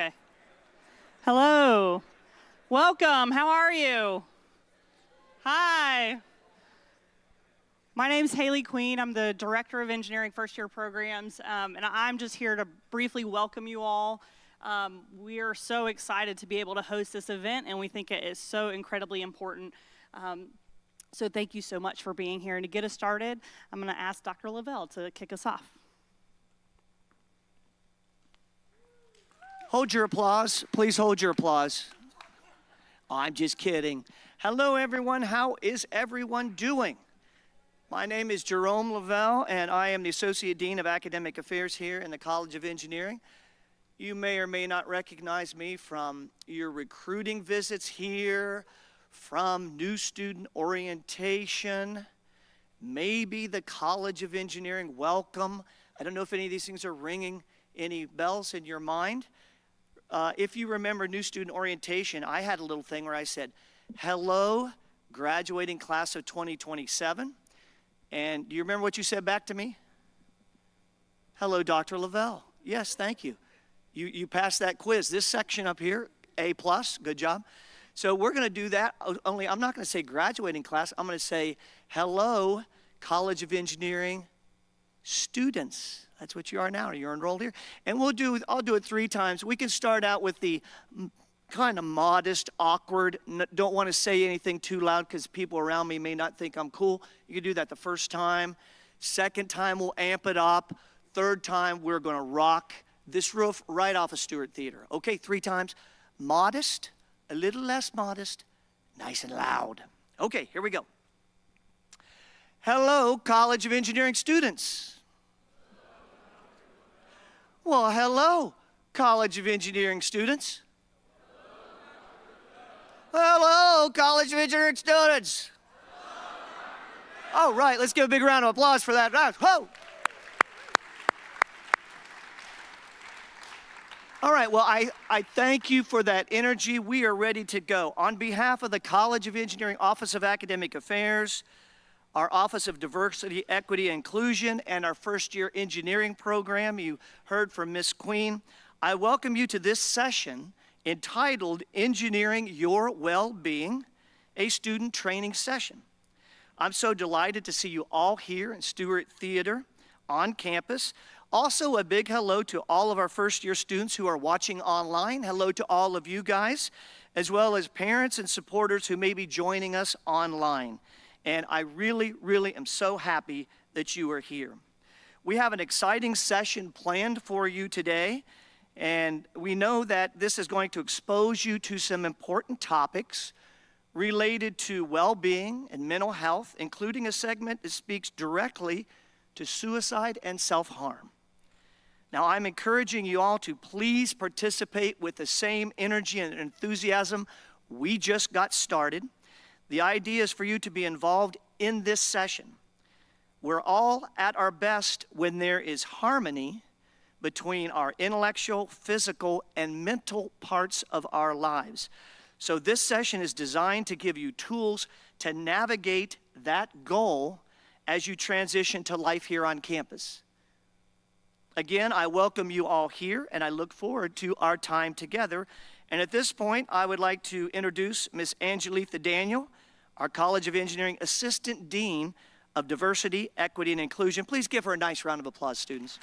Okay. Hello. Welcome. How are you? Hi. My name's Haley Queen. I'm the Director of Engineering First Year Programs, and I'm just here to briefly welcome you all. We are so excited to be able to host this event, and we think it is so incredibly important. So thank you so much for being here. And to get us started, I'm going to ask Dr. Lavelle to kick us off. Hold your applause. Please hold your applause. Oh, I'm just kidding. Hello, everyone. How is everyone doing? My name is Jerome Lavelle, and I am the Associate Dean of Academic Affairs here in the College of Engineering. You may or may not recognize me from your recruiting visits here, from new student orientation, maybe the College of Engineering welcome. I don't know if any of these things are ringing any bells in your mind. If you remember new student orientation, I had a little thing where I said, hello, graduating class of 2027. And do you remember what you said back to me? Hello, Dr. Lavelle. Yes, thank you. You passed that quiz. This section up here, A+, good job. So we're going to do that, only I'm not going to say graduating class. I'm going to say, hello, College of Engineering students. That's what you are now. You're enrolled here. And I'll do it 3 times. We can start out with the kind of modest, awkward, don't want to say anything too loud because people around me may not think I'm cool. You can do that the first time. Second time, we'll amp it up. Third time, we're going to rock this roof right off of Stewart Theater. Okay, 3 times. Modest, a little less modest, nice and loud. Okay, here we go. Hello, College of Engineering students. Well, hello, College of Engineering students. Hello, College of Engineering students. All right, let's give a big round of applause for that. Whoa! All right, well, I thank you for that energy. We are ready to go. On behalf of the College of Engineering Office of Academic Affairs, our Office of Diversity, Equity, and Inclusion, and our first-year engineering program, you heard from Ms. Queen, I welcome you to this session entitled Engineering Your Well-Being, a student training session. I'm so delighted to see you all here in Stewart Theater on campus. Also, a big hello to all of our first-year students who are watching online. Hello to all of you guys, as well as parents and supporters who may be joining us online. And I really, really am so happy that you are here. We have an exciting session planned for you today, and we know that this is going to expose you to some important topics related to well-being and mental health, including a segment that speaks directly to suicide and self-harm. Now, I'm encouraging you all to please participate with the same energy and enthusiasm we just got started. The idea is for you to be involved in this session. We're all at our best when there is harmony between our intellectual, physical, and mental parts of our lives. So this session is designed to give you tools to navigate that goal as you transition to life here on campus. Again, I welcome you all here, and I look forward to our time together. And at this point, I would like to introduce Ms. Angelitha Daniel, our College of Engineering Assistant Dean of Diversity, Equity, and Inclusion. Please give her a nice round of applause, students.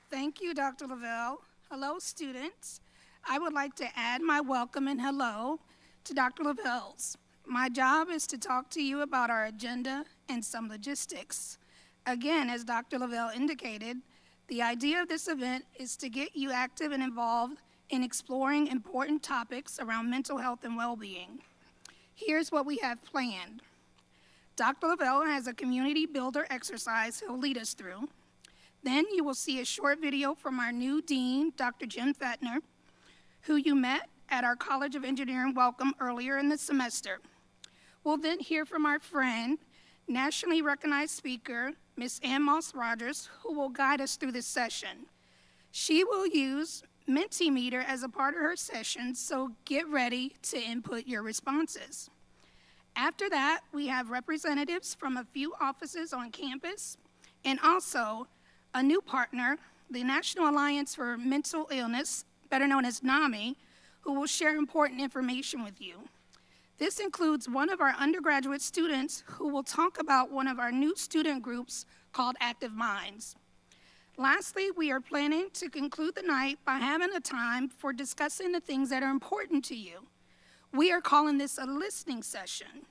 Thank you, Dr. Lavelle. Hello, students. I would like to add my welcome and hello to Dr. Lavelle's. My job is to talk to you about our agenda and some logistics. Again, as Dr. Lavelle indicated, the idea of this event is to get you active and involved in exploring important topics around mental health and well-being. Here's what we have planned. Dr. Lavelle has a community builder exercise he'll lead us through. Then you will see a short video from our new dean, Dr. Jim Fettner, who you met at our College of Engineering welcome earlier in the semester. We'll then hear from our friend, nationally recognized speaker, Ms. Ann Moss-Rogers, who will guide us through this session. She will use Mentimeter as a part of her session, so get ready to input your responses. After that, we have representatives from a few offices on campus and also a new partner, the National Alliance for Mental Illness, better known as NAMI, who will share important information with you. This includes one of our undergraduate students who will talk about one of our new student groups called Active Minds. Lastly, we are planning to conclude the night by having a time for discussing the things that are important to you. We are calling this a listening session,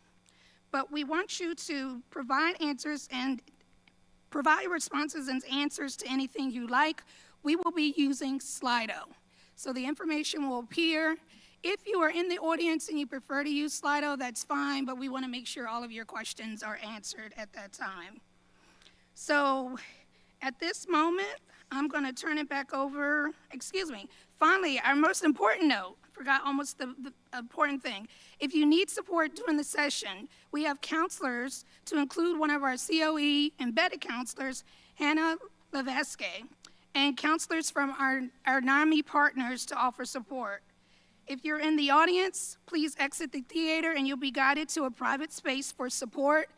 but we want you to provide answers and provide responses and answers to anything you like. We will be using Slido. So the information will appear. If you are in the audience and you prefer to use Slido, that's fine, but we want to make sure all of your questions are answered at that time. So at this moment, I'm going to turn it back over. Finally, our most important note. I forgot almost the important thing. If you need support during the session, we have counselors, to include one of our COE embedded counselors, Hannah Levesque, and counselors from our NAMI partners to offer support. If you're in the audience, please exit the theater and you'll be guided to a private space for support.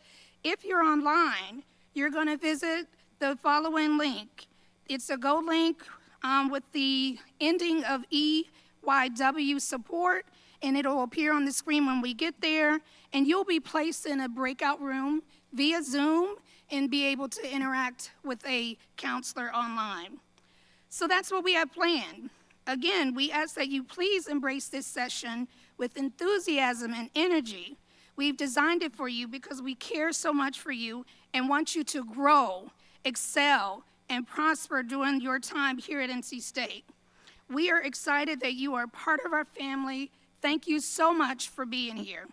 If you're online, you're going to visit the following link. It's a Go link with the ending of EYW support, and it'll appear on the screen when we get there, and you'll be placed in a breakout room via Zoom and be able to interact with a counselor online. So that's what we have planned. Again, we ask that you please embrace this session with enthusiasm and energy. We've designed it for you because we care so much for you and want you to grow, excel, and prosper during your time here at NC State. We are excited that you are part of our family. Thank you so much for being here.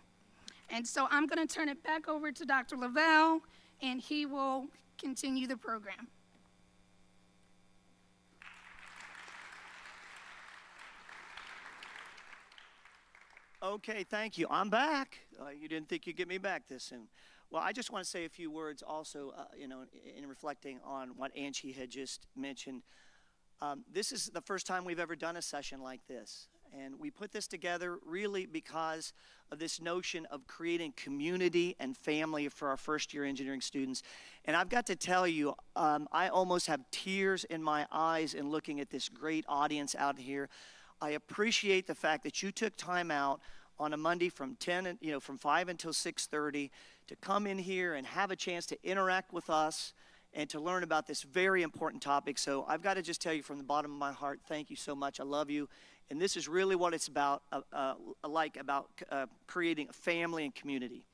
And so I'm going to turn it back over to Dr. Lavelle, and he will continue the program. Okay, thank you. I'm back. You didn't think you'd get me back this soon. Well, I just want to say a few words also, in reflecting on what Angie had just mentioned. This is the first time we've ever done a session like this. And we put this together really because of this notion of creating community and family for our first-year engineering students. And I've got to tell you, I almost have tears in my eyes in looking at this great audience out here. I appreciate the fact that you took time out on a Monday from 5 until 6:30 to come in here and have a chance to interact with us and to learn about this very important topic. So I've got to just tell you from the bottom of my heart, thank you so much. I love you. And this is really what it's about, creating a family and community.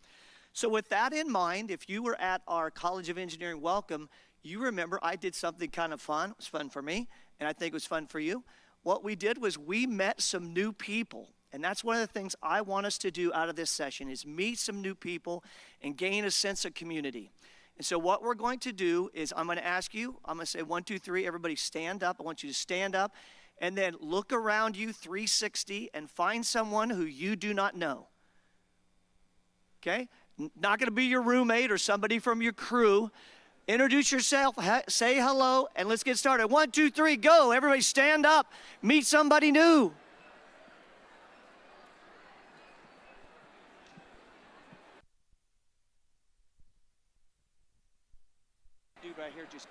So with that in mind, if you were at our College of Engineering welcome, you remember I did something kind of fun. It was fun for me, and I think it was fun for you. What we did was we met some new people. And that's one of the things I want us to do out of this session is meet some new people and gain a sense of community. And so what we're going to do is I'm going to ask you, I'm going to say 1, 2, 3, everybody stand up. I want you to stand up and then look around you 360 and find someone who you do not know. Okay? Not going to be your roommate or somebody from your crew. Introduce yourself, say hello, and let's get started. 1, 2, 3, go. Everybody stand up. Meet somebody new. Dude right here just...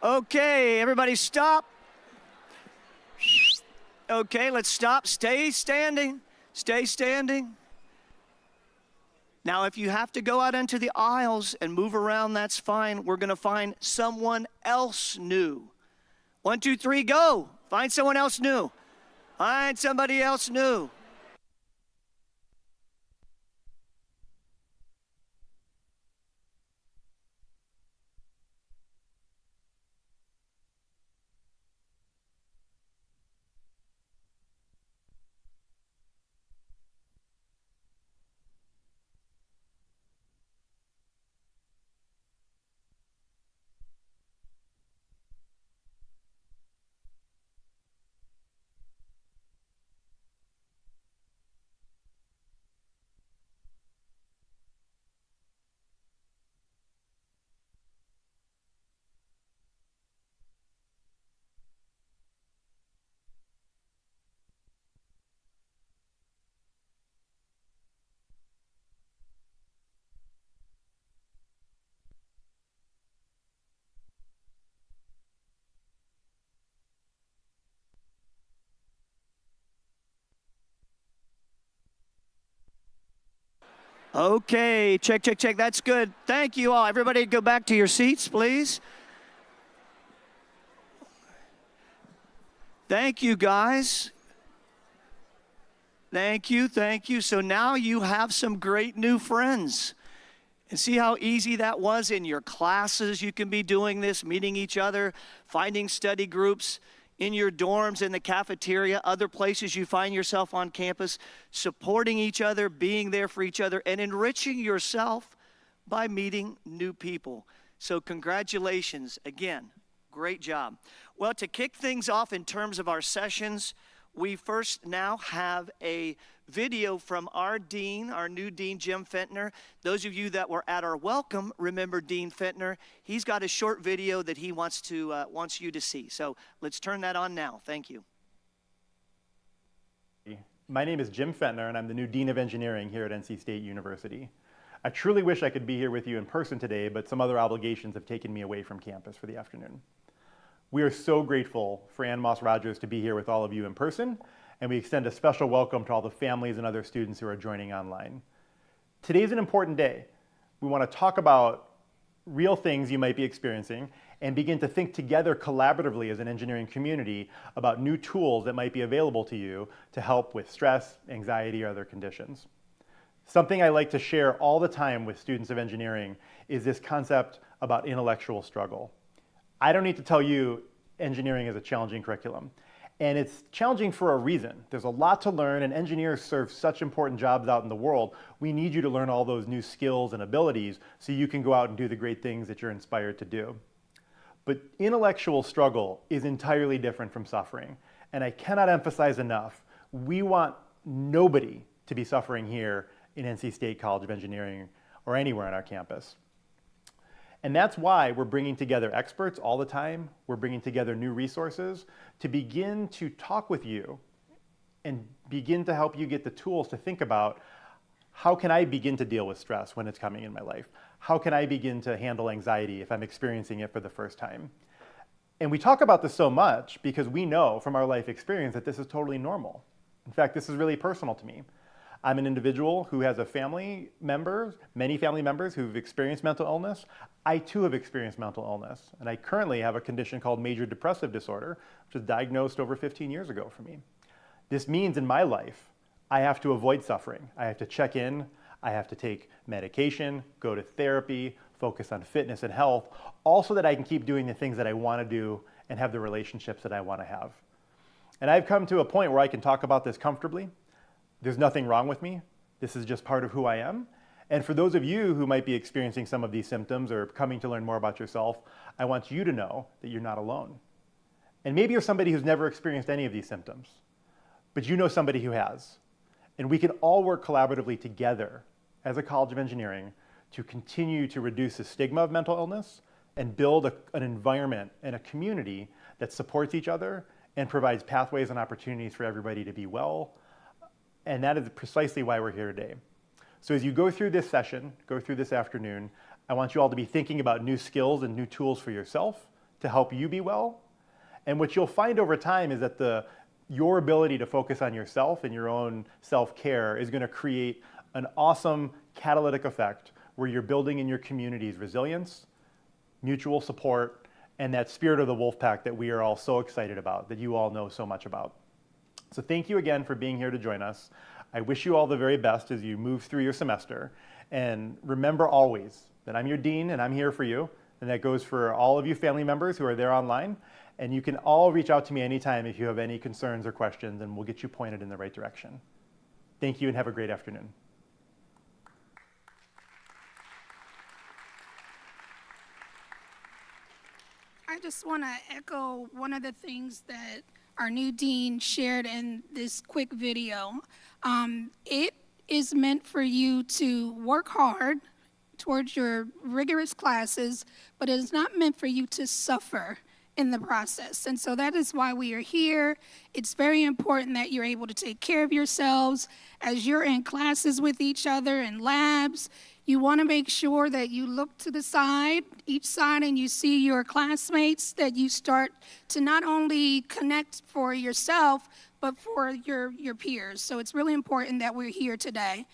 Okay, everybody stop. Okay, let's stop. Stay standing. Stay standing. Now, if you have to go out into the aisles and move around, that's fine. We're going to find someone else new. 1, 2, 3, go. Find someone else new. Find somebody else new. Okay, check, check, check. That's good. Thank you all. Everybody go back to your seats, please. Thank you, guys. Thank you, thank you. So now you have some great new friends. And see how easy that was in your classes. You can be doing this, meeting each other, finding study groups in your dorms, in the cafeteria, other places you find yourself on campus, supporting each other, being there for each other, and enriching yourself by meeting new people. So congratulations again. Great job. Well, to kick things off in terms of our sessions, we first now have a video from our dean, our new dean, Jim Fentner. Those of you that were at our welcome remember Dean Fentner. He's got a short video that he wants you to see. So let's turn that on now. Thank you. My name is Jim Fentner, and I'm the new Dean of Engineering here at NC State University. I truly wish I could be here with you in person today, but some other obligations have taken me away from campus for the afternoon. We are so grateful for Ann Moss Rogers to be here with all of you in person, and we extend a special welcome to all the families and other students who are joining online. Today's an important day. We want to talk about real things you might be experiencing and begin to think together collaboratively as an engineering community about new tools that might be available to you to help with stress, anxiety, or other conditions. Something I like to share all the time with students of engineering is this concept about intellectual struggle. I don't need to tell you engineering is a challenging curriculum. And it's challenging for a reason. There's a lot to learn, and engineers serve such important jobs out in the world. We need you to learn all those new skills and abilities so you can go out and do the great things that you're inspired to do. But intellectual struggle is entirely different from suffering. And I cannot emphasize enough, we want nobody to be suffering here in NC State College of Engineering or anywhere on our campus. And that's why we're bringing together experts all the time. We're bringing together new resources to begin to talk with you and begin to help you get the tools to think about, how can I begin to deal with stress when it's coming in my life? How can I begin to handle anxiety if I'm experiencing it for the first time? And we talk about this so much because we know from our life experience that this is totally normal. In fact, this is really personal to me. I'm an individual who has many family members who've experienced mental illness. I too have experienced mental illness, and I currently have a condition called major depressive disorder, which was diagnosed over 15 years ago for me. This means in my life, I have to avoid suffering. I have to check in, I have to take medication, go to therapy, focus on fitness and health, all so that I can keep doing the things that I want to do and have the relationships that I want to have. And I've come to a point where I can talk about this comfortably. There's nothing wrong with me. This is just part of who I am. And for those of you who might be experiencing some of these symptoms or coming to learn more about yourself, I want you to know that you're not alone. And maybe you're somebody who's never experienced any of these symptoms, but you know somebody who has. And we can all work collaboratively together as a College of Engineering to continue to reduce the stigma of mental illness and build an environment and a community that supports each other and provides pathways and opportunities for everybody to be well. And that is precisely why we're here today. So as you go through this session, go through this afternoon, I want you all to be thinking about new skills and new tools for yourself to help you be well. And what you'll find over time is that your ability to focus on yourself and your own self-care is going to create an awesome catalytic effect where you're building in your community's resilience, mutual support, and that spirit of the wolf pack that we are all so excited about, that you all know so much about. So thank you again for being here to join us. I wish you all the very best as you move through your semester. And remember always that I'm your dean and I'm here for you. And that goes for all of you family members who are there online. And you can all reach out to me anytime if you have any concerns or questions, and we'll get you pointed in the right direction. Thank you and have a great afternoon. I just want to echo one of the things that our new dean shared in this quick video. It is meant for you to work hard towards your rigorous classes, but it is not meant for you to suffer in the process. And so that is why we are here. It's very important that you're able to take care of yourselves as you're in classes with each other and labs. You want to make sure that you look to the side, each side, and you see your classmates, that you start to not only connect for yourself, but for your peers. So it's really important that we're here today.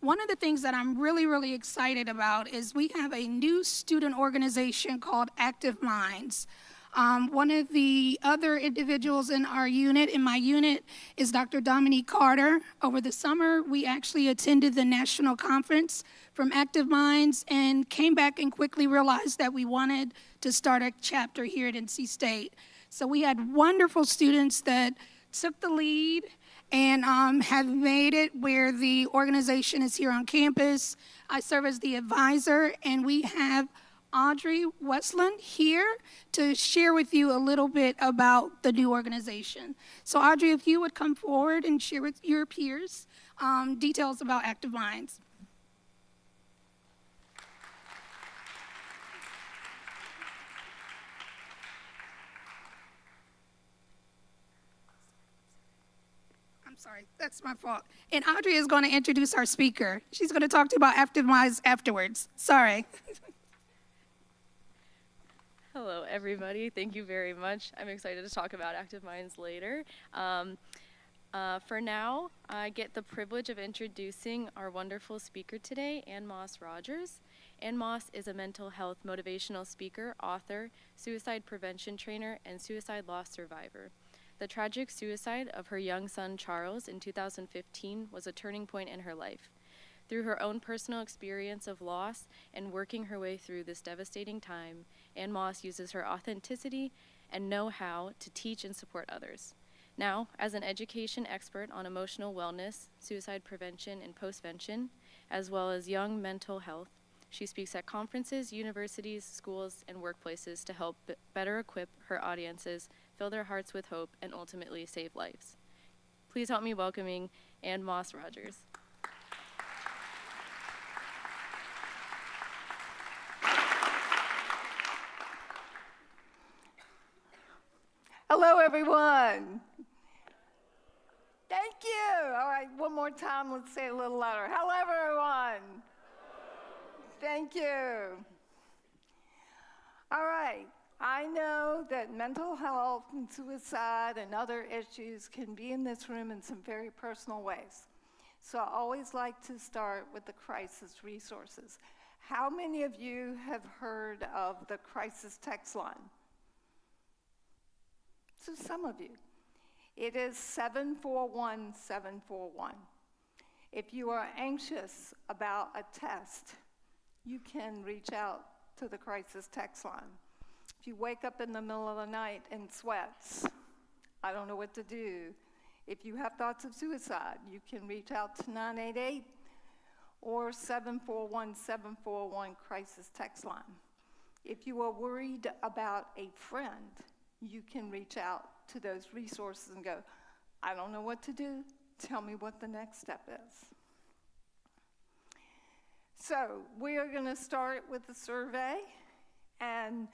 One of the things that I'm really excited about is we have a new student organization called Active Minds. One of the other individuals in my unit, is Dr. Dominique Carter. Over the summer, we actually attended the national conference from Active Minds and came back and quickly realized that we wanted to start a chapter here at NC State. So we had wonderful students that took the lead and have made it where the organization is here on campus. I serve as the advisor, and we have Audrey Westland here to share with you a little bit about the new organization. So Audrey, if you would come forward and share with your peers details about Active Minds. I'm sorry, that's my fault. And Audrey is going to introduce our speaker. She's going to talk to you about Active Minds afterwards. Sorry. Hello, everybody. Thank you very much. I'm excited to talk about Active Minds later. For now, I get the privilege of introducing our wonderful speaker today, Ann Moss Rogers. Ann Moss is a mental health motivational speaker, author, suicide prevention trainer, and suicide loss survivor. The tragic suicide of her young son, Charles, in 2015 was a turning point in her life. Through her own personal experience of loss and working her way through this devastating time, Ann Moss uses her authenticity and know-how to teach and support others. Now, as an education expert on emotional wellness, suicide prevention, and postvention, as well as young mental health, she speaks at conferences, universities, schools, and workplaces to help better equip her audiences, fill their hearts with hope, and ultimately save lives. Please help me welcoming Ann Moss Rogers. Hello, everyone. Thank you. All right, one more time. Let's say it a little louder. Hello, everyone. Thank you. All right. I know that mental health and suicide and other issues can be in this room in some very personal ways. So I always like to start with the crisis resources. How many of you have heard of the crisis text line? So some of you. It is 741-741. If you are anxious about a test, you can reach out to the crisis text line. If you wake up in the middle of the night in sweats, I don't know what to do. If you have thoughts of suicide, you can reach out to 988 or 741-741 crisis text line. If you are worried about a friend, you can reach out to those resources and go, I don't know what to do. Tell me what the next step is. So we are going to start with the survey, and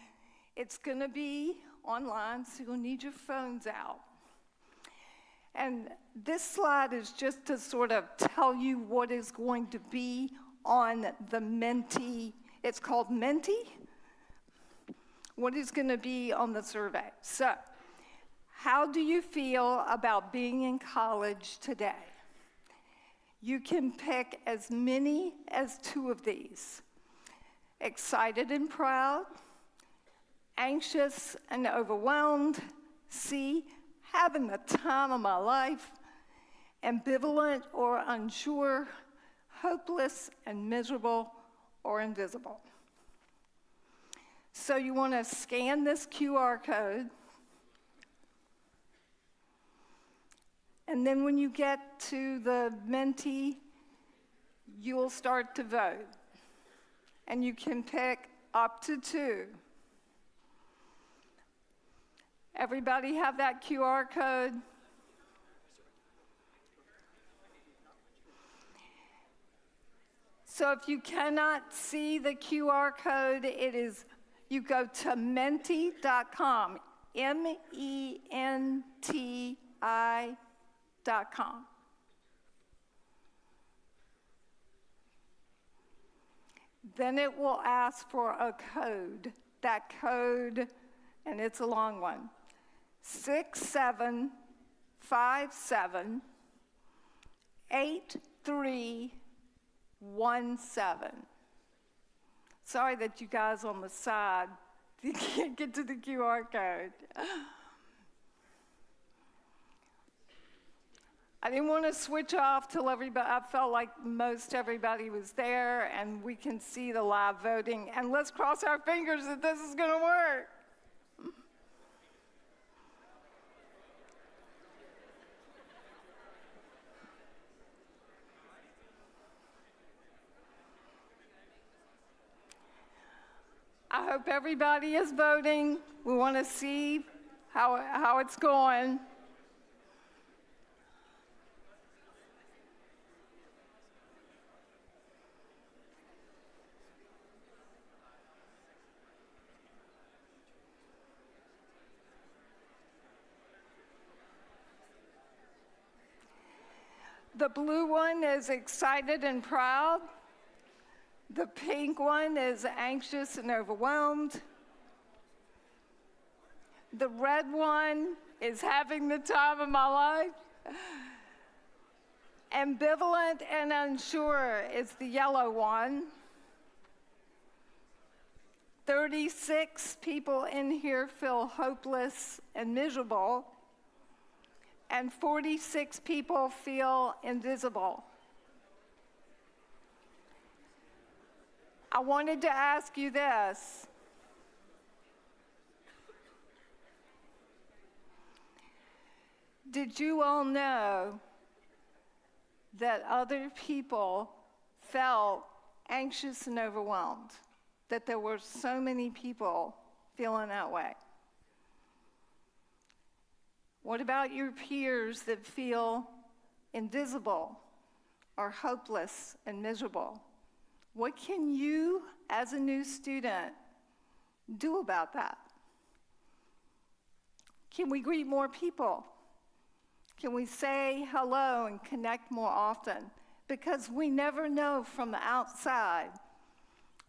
it's going to be online, so you'll need your phones out. And this slide is just to sort of tell you what is going to be on the Menti. It's called Menti. What is going to be on the survey. So, how do you feel about being in college today? You can pick as many as 2 of these. Excited and proud, anxious and overwhelmed, C, having the time of my life, ambivalent or unsure, hopeless and miserable or invisible. So you want to scan this QR code, and then when you get to the Menti, you'll start to vote. And you can pick up to 2. Everybody have that QR code? So if you cannot see the QR code, you go to menti.com, MENTI.com. Then it will ask for a code. That code, and it's a long one, 675783 17. Sorry that you guys on the side, you can't get to the QR code. I didn't want to switch off till everybody, I felt like most everybody was there and we can see the live voting. And let's cross our fingers that this is going to work. I hope everybody is voting. We want to see how it's going. The blue one is excited and proud. The pink one is anxious and overwhelmed. The red one is having the time of my life. Ambivalent and unsure is the yellow one. 36 people in here feel hopeless and miserable, and 46 people feel invisible. I wanted to ask you this. Did you all know that other people felt anxious and overwhelmed? That there were so many people feeling that way? What about your peers that feel invisible or hopeless and miserable? What can you, as a new student, do about that? Can we greet more people? Can we say hello and connect more often? Because we never know from the outside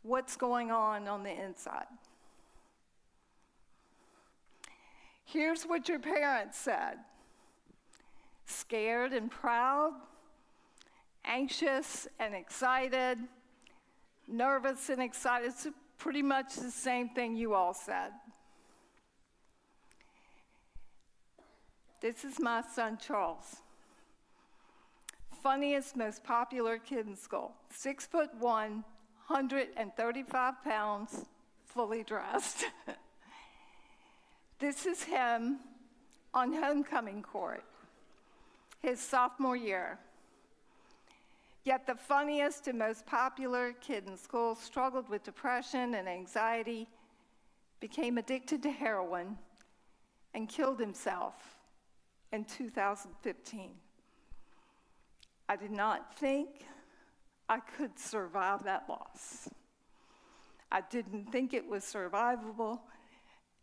what's going on the inside. Here's what your parents said. Scared and proud, anxious and excited, nervous and excited. It's pretty much the same thing you all said. This is my son, Charles. Funniest, most popular kid in school. 6'1", 135 pounds, fully dressed. This is him on homecoming court, his sophomore year. Yet the funniest and most popular kid in school struggled with depression and anxiety, became addicted to heroin, and killed himself in 2015. I did not think I could survive that loss. I didn't think it was survivable,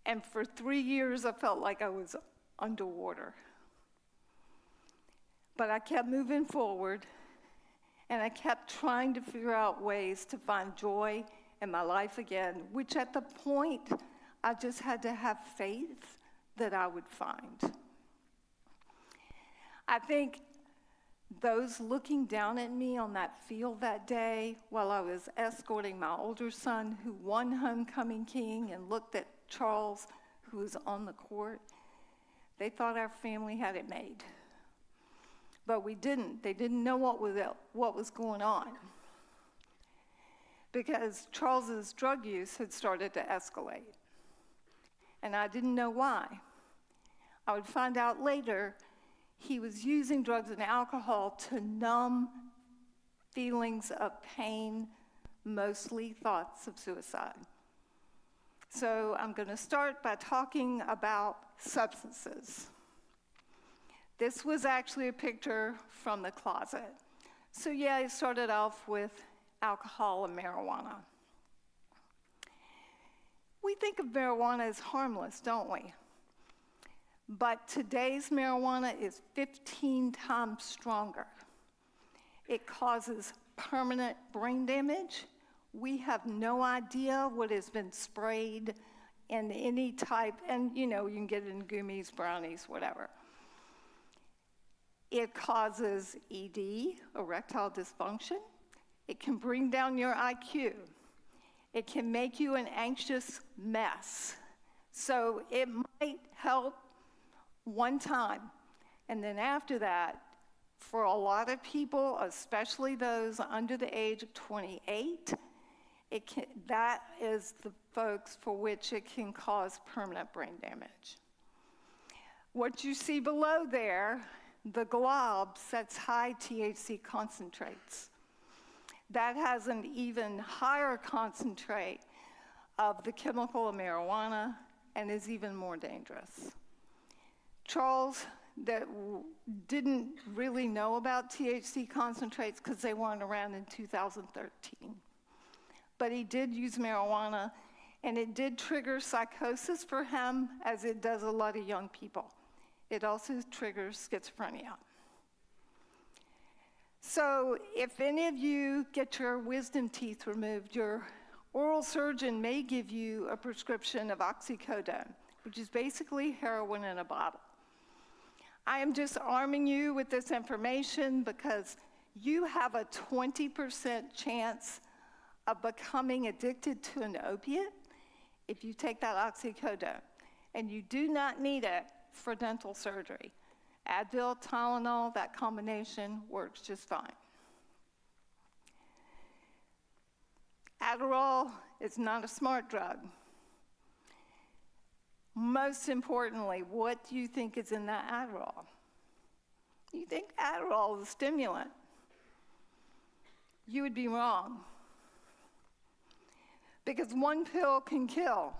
and for 3 years I felt like I was underwater. But I kept moving forward, and I kept trying to figure out ways to find joy in my life again, which at the point I just had to have faith that I would find. I think those looking down at me on that field that day while I was escorting my older son who won homecoming king and looked at Charles who was on the court, they thought our family had it made. But we didn't. They didn't know what was going on, because Charles's drug use had started to escalate, and I didn't know why. I would find out later he was using drugs and alcohol to numb feelings of pain, mostly thoughts of suicide. So I'm going to start by talking about substances. This was actually a picture from the closet. So yeah, I started off with alcohol and marijuana. We think of marijuana as harmless, don't we? But today's marijuana is 15 times stronger. It causes permanent brain damage. We have no idea what has been sprayed in any type, and you can get it in gummies, brownies, whatever. It causes ED, erectile dysfunction. It can bring down your IQ. It can make you an anxious mess. So it might help one time. And then after that, for a lot of people, especially those under the age of 28, that is the folks for which it can cause permanent brain damage. What you see below there, the glob sets high THC concentrates. That has an even higher concentrate of the chemical of marijuana and is even more dangerous. Charles didn't really know about THC concentrates because they weren't around in 2013. But he did use marijuana, and it did trigger psychosis for him, as it does a lot of young people. It also triggers schizophrenia. So if any of you get your wisdom teeth removed, your oral surgeon may give you a prescription of oxycodone, which is basically heroin in a bottle. I am just arming you with this information because you have a 20% chance of becoming addicted to an opiate if you take that oxycodone. And you do not need it for dental surgery. Advil, Tylenol, that combination works just fine. Adderall is not a smart drug. Most importantly, what do you think is in that Adderall? You think Adderall is a stimulant. You would be wrong. Because one pill can kill.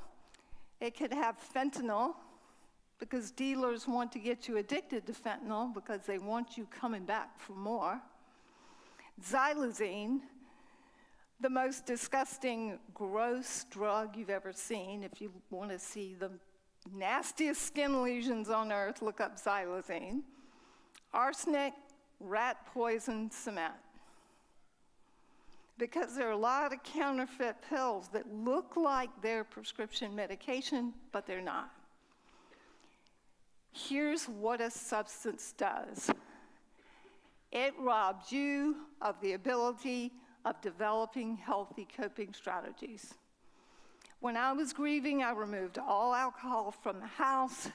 It could have fentanyl, because dealers want to get you addicted to fentanyl because they want you coming back for more. Xylazine, the most disgusting, gross drug you've ever seen. If you want to see the nastiest skin lesions on earth, look up xylazine. Arsenic, rat poison, cement. Because there are a lot of counterfeit pills that look like they're prescription medication, but they're not. Here's what a substance does. It robs you of the ability of developing healthy coping strategies. When I was grieving, I removed all alcohol from the house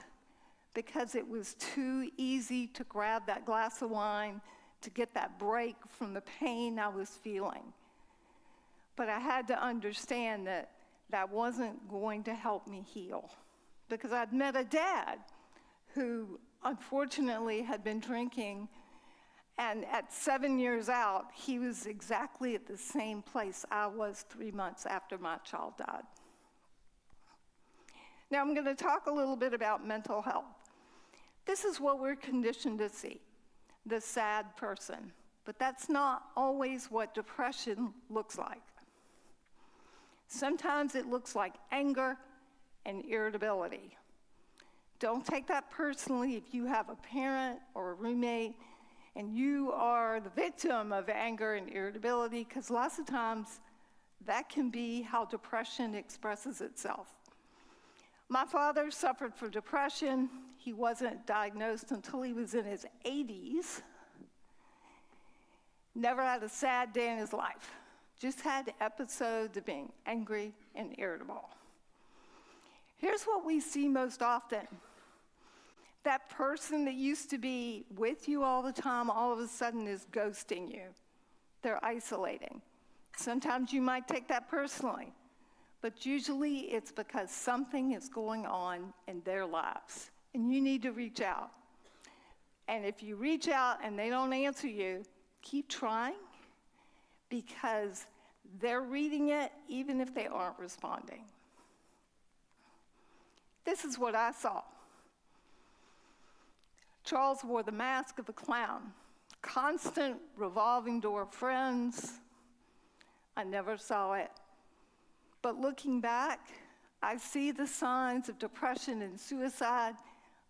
because it was too easy to grab that glass of wine to get that break from the pain I was feeling. But I had to understand that that wasn't going to help me heal, because I'd met a dad who unfortunately had been drinking, and at 7 years out, he was exactly at the same place I was 3 months after my child died. Now I'm going to talk a little bit about mental health. This is what we're conditioned to see, the sad person, but that's not always what depression looks like. Sometimes it looks like anger and irritability. Don't take that personally if you have a parent or a roommate and you are the victim of anger and irritability, because lots of times that can be how depression expresses itself. My father suffered from depression. He wasn't diagnosed until he was in his 80s. Never had a sad day in his life. Just had episodes of being angry and irritable. Here's what we see most often. That person that used to be with you all the time, all of a sudden is ghosting you. They're isolating. Sometimes you might take that personally, but usually it's because something is going on in their lives, and you need to reach out. And if you reach out and they don't answer you, keep trying, because they're reading it even if they aren't responding. This is what I saw. Charles wore the mask of a clown. Constant revolving door of friends. I never saw it. But looking back, I see the signs of depression and suicide.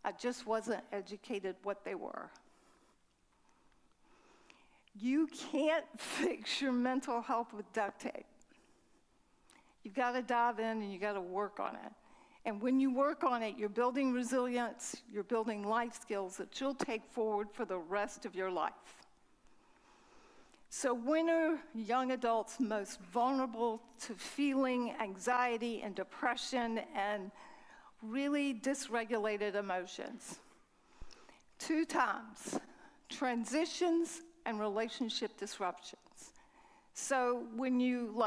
I just wasn't educated what they were. You can't fix your mental health with duct tape. You've got to dive in and you got to work on it. And when you work on it, you're building resilience, you're building life skills that you'll take forward for the rest of your life. So when are young adults most vulnerable to feeling anxiety and depression and really dysregulated emotions? 2 times, transitions and relationship disruptions. So when you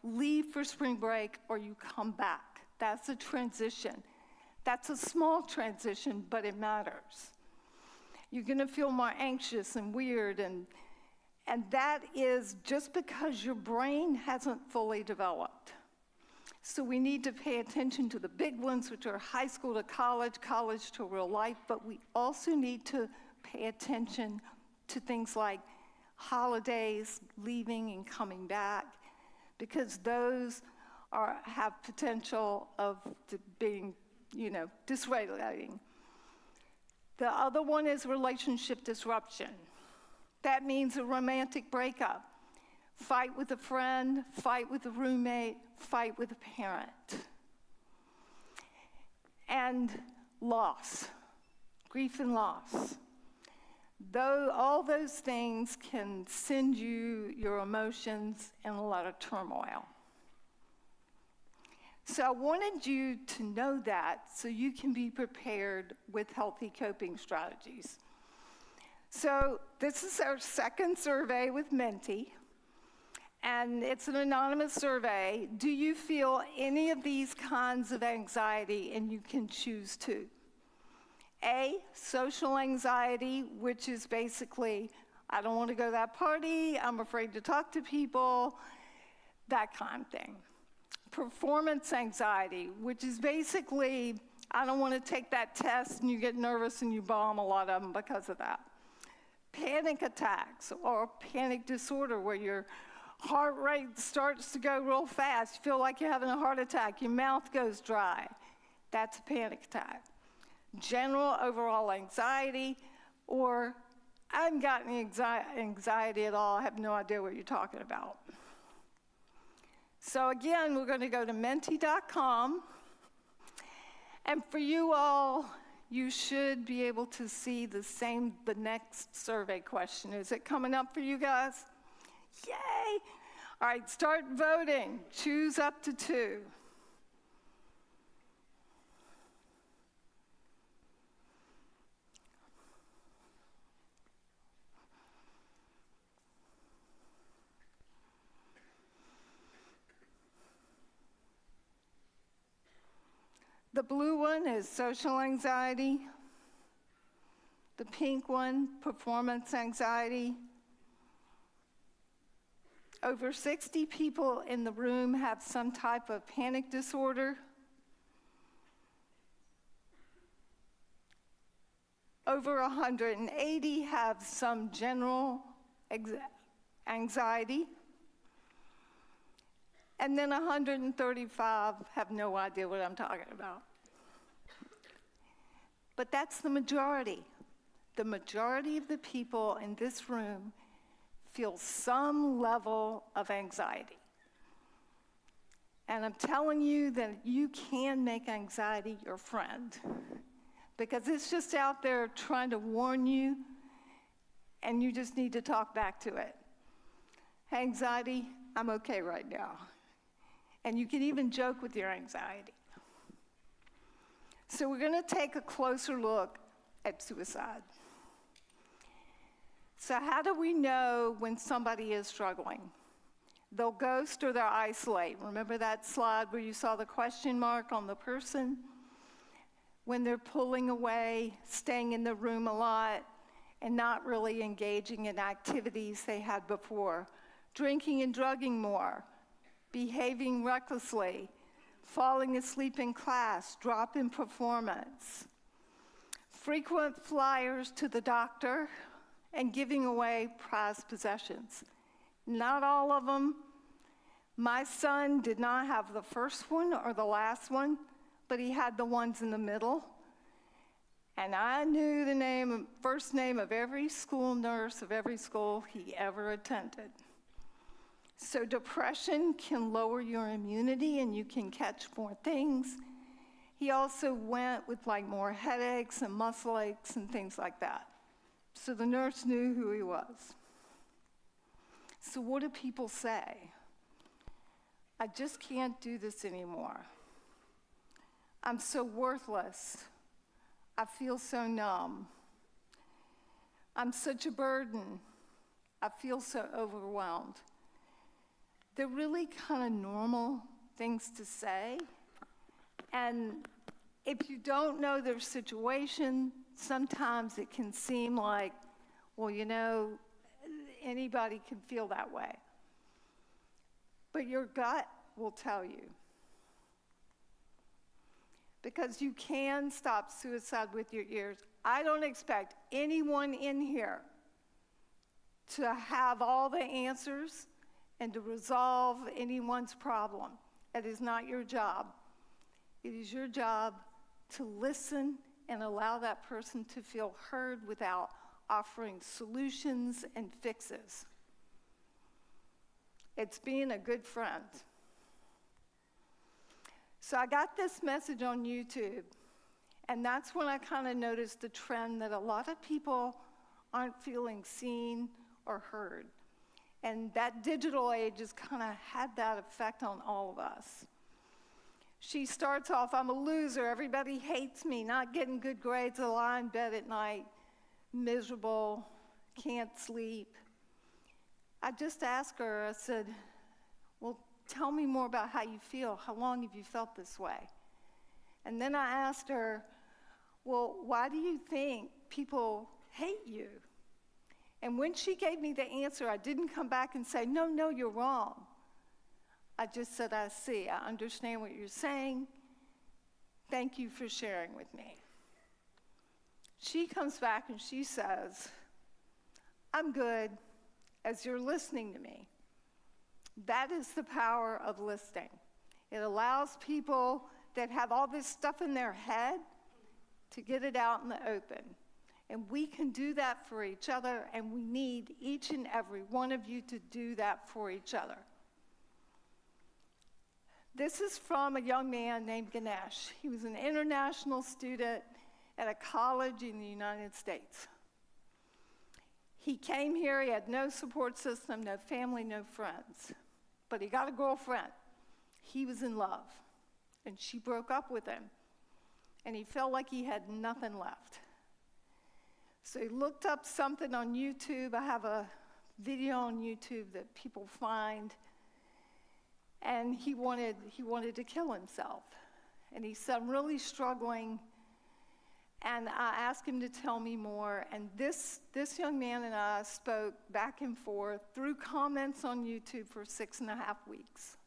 leave for spring break or you come back, that's a transition. That's a small transition, but it matters. You're gonna feel more anxious and weird, and that is just because your brain hasn't fully developed. So we need to pay attention to the big ones, which are high school to college, college to real life, but we also need to pay attention to things like holidays, leaving and coming back, because those have potential of being, dysregulating. The other one is relationship disruption. That means a romantic breakup. Fight with a friend, fight with a roommate, fight with a parent. And loss, grief and loss. Though all those things can send you your emotions in a lot of turmoil. So I wanted you to know that so you can be prepared with healthy coping strategies. So this is our second survey with Menti, and it's an anonymous survey. Do you feel any of these kinds of anxiety? And you can choose 2. A, social anxiety, which is basically, I don't want to go to that party, I'm afraid to talk to people, that kind of thing. Performance anxiety, which is basically, I don't want to take that test, and you get nervous and you bomb a lot of them because of that. Panic attacks or panic disorder, where your heart rate starts to go real fast, you feel like you're having a heart attack, your mouth goes dry. That's a panic attack. General overall anxiety, or I haven't got any anxiety at all, I have no idea what you're talking about. So again, we're going to go to menti.com, and for you all, you should be able to see the next survey question. Is it coming up for you guys? Yay! All right, start voting. Choose up to 2. The blue one is social anxiety. The pink one, performance anxiety. Over 60 people in the room have some type of panic disorder. Over 180 have some general anxiety. And then 135 have no idea what I'm talking about. But that's the majority. The majority of the people in this room feel some level of anxiety. And I'm telling you that you can make anxiety your friend, because it's just out there trying to warn you, and you just need to talk back to it. Hey, anxiety, I'm okay right now. And you can even joke with your anxiety. So we're going to take a closer look at suicide. So how do we know when somebody is struggling? They'll ghost or they'll isolate. Remember that slide where you saw the question mark on the person? When they're pulling away, staying in the room a lot, and not really engaging in activities they had before. Drinking and drugging more, behaving recklessly, falling asleep in class, drop in performance. Frequent flyers to the doctor, and giving away prized possessions. Not all of them. My son did not have the first one or the last one, but he had the ones in the middle. And I knew the first name of every school nurse of every school he ever attended. So depression can lower your immunity and you can catch more things. He also went with more headaches and muscle aches and things like that. So the nurse knew who he was. So what do people say? I just can't do this anymore. I'm so worthless. I feel so numb. I'm such a burden. I feel so overwhelmed. They're really kind of normal things to say. And if you don't know their situation, sometimes it can seem like, well, you know, anybody can feel that way. But your gut will tell you. Because you can stop suicide with your ears. I don't expect anyone in here to have all the answers and to resolve anyone's problem. That is not your job. It is your job to listen and allow that person to feel heard without offering solutions and fixes. It's being a good friend. So I got this message on YouTube, and that's when I kind of noticed the trend that a lot of people aren't feeling seen or heard. And that digital age has kind of had that effect on all of us. She starts off, I'm a loser, everybody hates me, not getting good grades, I lie in bed at night, miserable, can't sleep. I just asked her, I said, well, tell me more about how you feel. How long have you felt this way? And then I asked her, well, why do you think people hate you? And when she gave me the answer, I didn't come back and say, no, you're wrong. I just said, I see, I understand what you're saying. Thank you for sharing with me. She comes back and she says, I'm good as you're listening to me. That is the power of listening. It allows people that have all this stuff in their head to get it out in the open. And we can do that for each other, and we need each and every one of you to do that for each other. This is from a young man named Ganesh. He was an international student at a college in the United States. He came here, he had no support system, no family, no friends. But he got a girlfriend. He was in love. And she broke up with him. And he felt like he had nothing left. So he looked up something on YouTube. I have a video on YouTube that people find. And he wanted to kill himself. And he said, I'm really struggling. And I asked him to tell me more. And this young man and I spoke back and forth through comments on YouTube for 6.5 weeks.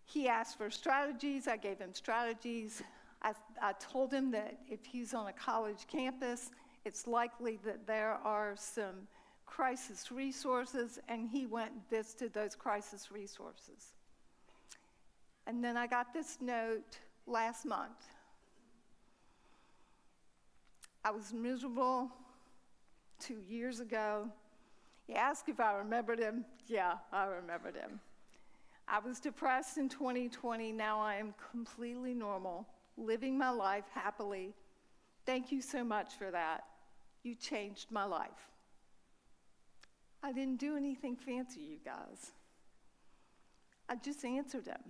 He asked for strategies. I gave him strategies. I told him that if he's on a college campus, it's likely that there are some crisis resources, and he went and visited those crisis resources. And then I got this note last month. I was miserable 2 years ago. He asked if I remembered him. Yeah, I remembered him. I was depressed in 2020. Now I am completely normal, living my life happily. Thank you so much for that. You changed my life. I didn't do anything fancy, you guys. I just answered him.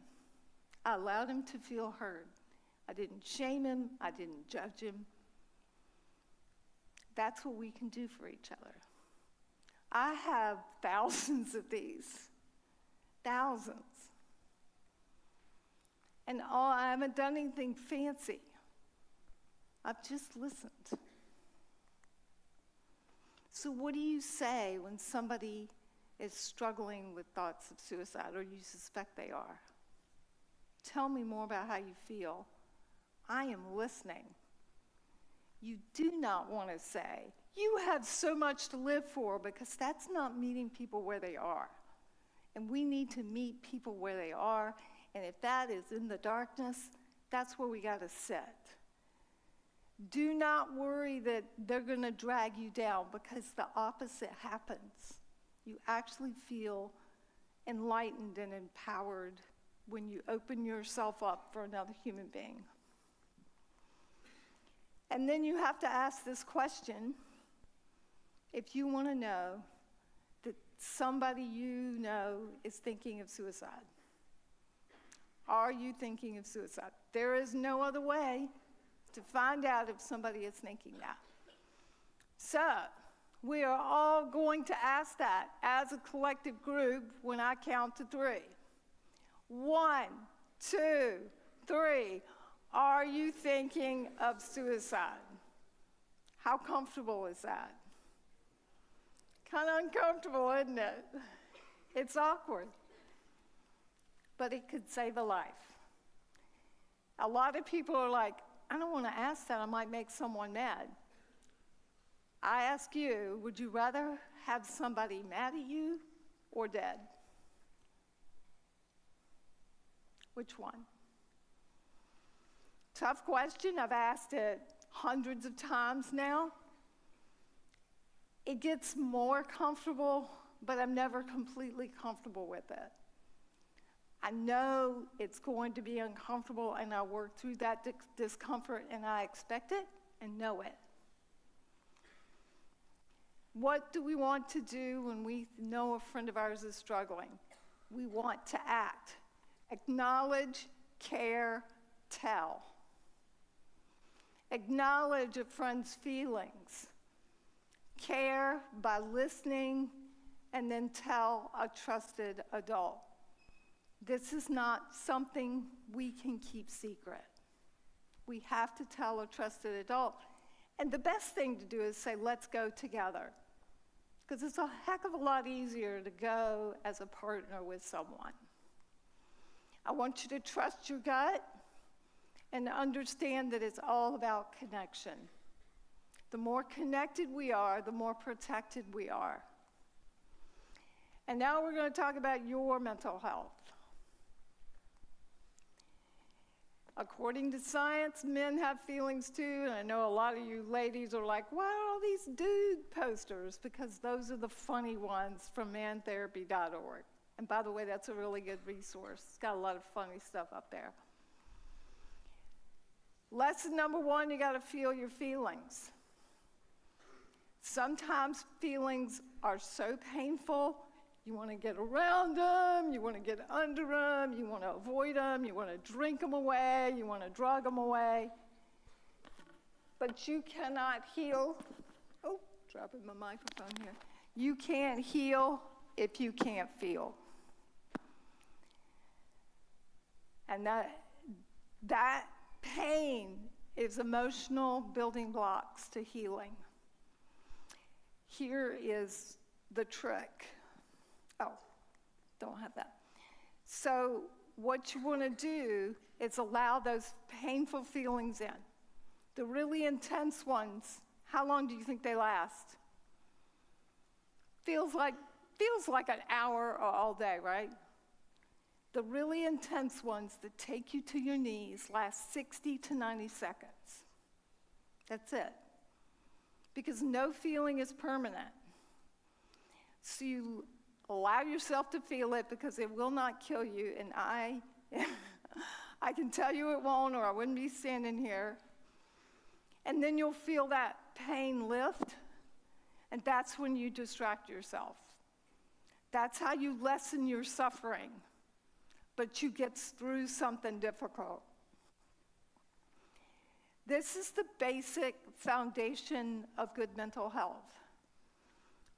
I allowed him to feel heard. I didn't shame him. I didn't judge him. That's what we can do for each other. I have thousands of these. Thousands. And I haven't done anything fancy. I've just listened. So what do you say when somebody is struggling with thoughts of suicide, or you suspect they are? Tell me more about how you feel. I am listening. You do not want to say, you have so much to live for, because that's not meeting people where they are. And we need to meet people where they are, and if that is in the darkness, that's where we got to sit. Do not worry that they're going to drag you down, because the opposite happens. You actually feel enlightened and empowered when you open yourself up for another human being. And then you have to ask this question: if you want to know that somebody you know is thinking of suicide? Are you thinking of suicide? There is no other way to find out if somebody is thinking that. So, we are all going to ask that as a collective group when I count to 3. 1, 2, 3. Are you thinking of suicide? How comfortable is that? Kind of uncomfortable, isn't it? It's awkward. But it could save a life. A lot of people are like, I don't want to ask that, I might make someone mad. I ask you, would you rather have somebody mad at you or dead? Which one? Tough question. I've asked it hundreds of times now. It gets more comfortable, but I'm never completely comfortable with it. I know it's going to be uncomfortable, and I work through that discomfort, and I expect it and know it. What do we want to do when we know a friend of ours is struggling? We want to act. Acknowledge, care, tell. Acknowledge a friend's feelings. Care by listening, and then tell a trusted adult. This is not something we can keep secret. We have to tell a trusted adult. And the best thing to do is say, let's go together. Because it's a heck of a lot easier to go as a partner with someone. I want you to trust your gut and understand that it's all about connection. The more connected we are, the more protected we are. And now we're going to talk about your mental health. According to science, men have feelings too, and I know a lot of you ladies are like, why are all these dude posters? Because those are the funny ones from mantherapy.org. And by the way, that's a really good resource. It's got a lot of funny stuff up there. Lesson number 1, you got to feel your feelings. Sometimes feelings are so painful, you want to get around them, you want to get under them, you want to avoid them, you want to drink them away, you want to drug them away. But you cannot heal. Oh, dropping my microphone here. You can't heal if you can't feel. And that pain is emotional building blocks to healing. Here is the trick. Oh, don't have that. So what you want to do is allow those painful feelings in. The really intense ones, how long do you think they last? Feels like an hour or all day, right? The really intense ones that take you to your knees last 60 to 90 seconds. That's it. Because no feeling is permanent. So you allow yourself to feel it because it will not kill you. And I can tell you it won't, or I wouldn't be standing here. And then you'll feel that pain lift, and that's when you distract yourself. That's how you lessen your suffering, but you get through something difficult. This is the basic foundation of good mental health.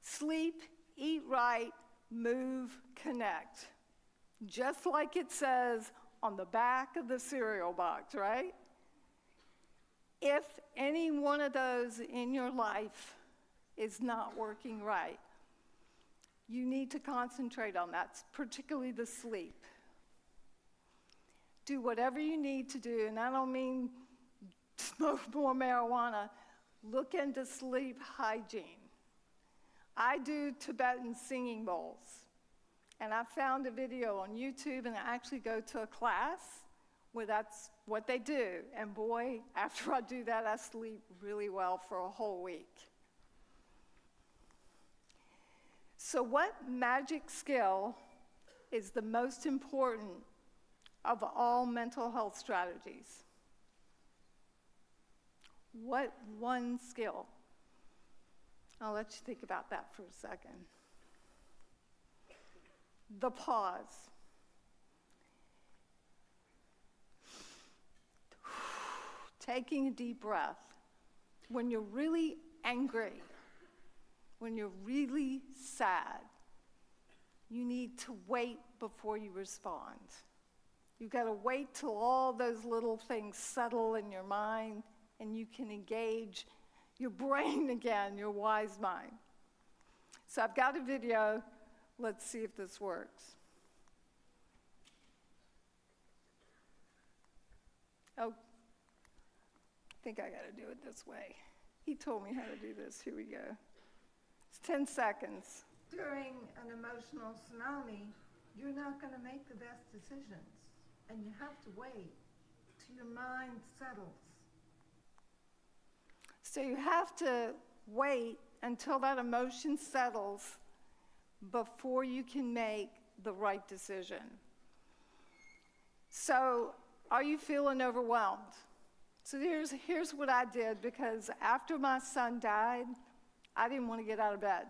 Sleep, eat right, move, connect. Just like it says on the back of the cereal box, right? If any one of those in your life is not working right, you need to concentrate on that, particularly the sleep. Do whatever you need to do, and I don't mean smoke more marijuana. Look into sleep hygiene. I do Tibetan singing bowls, and I found a video on YouTube, and I actually go to a class where that's what they do. And boy, after I do that, I sleep really well for a whole week. So what magic skill is the most important of all mental health strategies? What one skill? I'll let you think about that for a second. the pause. Taking a deep breath. When you're really angry, when you're really sad, you need to wait before you respond. You've got to wait till all those little things settle in your mind and you can engage your brain again, your wise mind. So I've got a video. Let's see if this works. Oh, I think I got to do it this way. He told me how to do this. Here we go. It's 10 seconds. During an emotional tsunami, you're not going to make the best decisions, and you have to wait till your mind settles. So you have to wait until that emotion settles before you can make the right decision. So are you feeling overwhelmed? So here's what I did, because after my son died, I didn't want to get out of bed.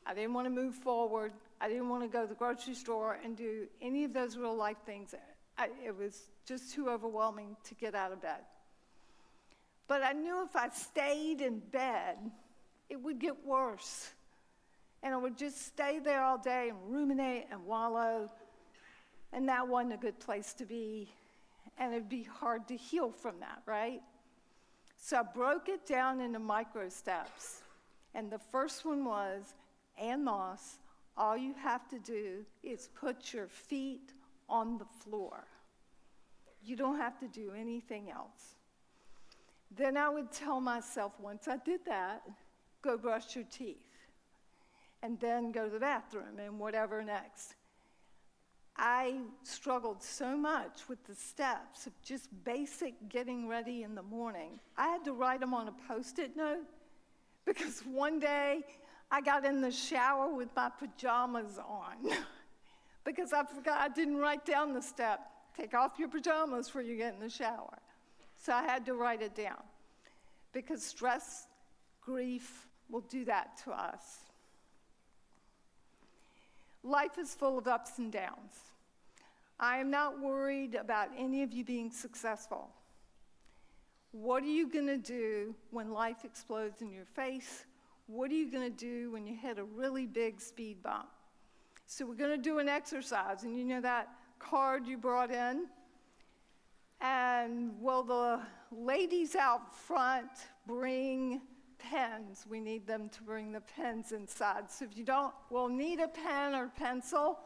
I didn't want to move forward. I didn't want to go to the grocery store and do any of those real life things. It was just too overwhelming to get out of bed. But I knew if I stayed in bed, it would get worse. And I would just stay there all day and ruminate and wallow. And that wasn't a good place to be. And it'd be hard to heal from that, right? So I broke it down into micro steps. And the first one was, Ann Moss, all you have to do is put your feet on the floor. You don't have to do anything else. Then I would tell myself, once I did that, go brush your teeth. And then go to the bathroom and whatever next. I struggled so much with the steps of just basic getting ready in the morning. I had to write them on a Post-it note, because one day I got in the shower with my pajamas on because I forgot I didn't write down the step. Take off your pajamas before you get in the shower. So I had to write it down, because stress, grief will do that to us. Life is full of ups and downs. I am not worried about any of you being successful. What are you going to do when life explodes in your face? What are you going to do when you hit a really big speed bump? So we're going to do an exercise, and you know that card you brought in? And will the ladies out front bring pens? We need them to bring the pens inside. So if you don't, we'll need a pen or pencil,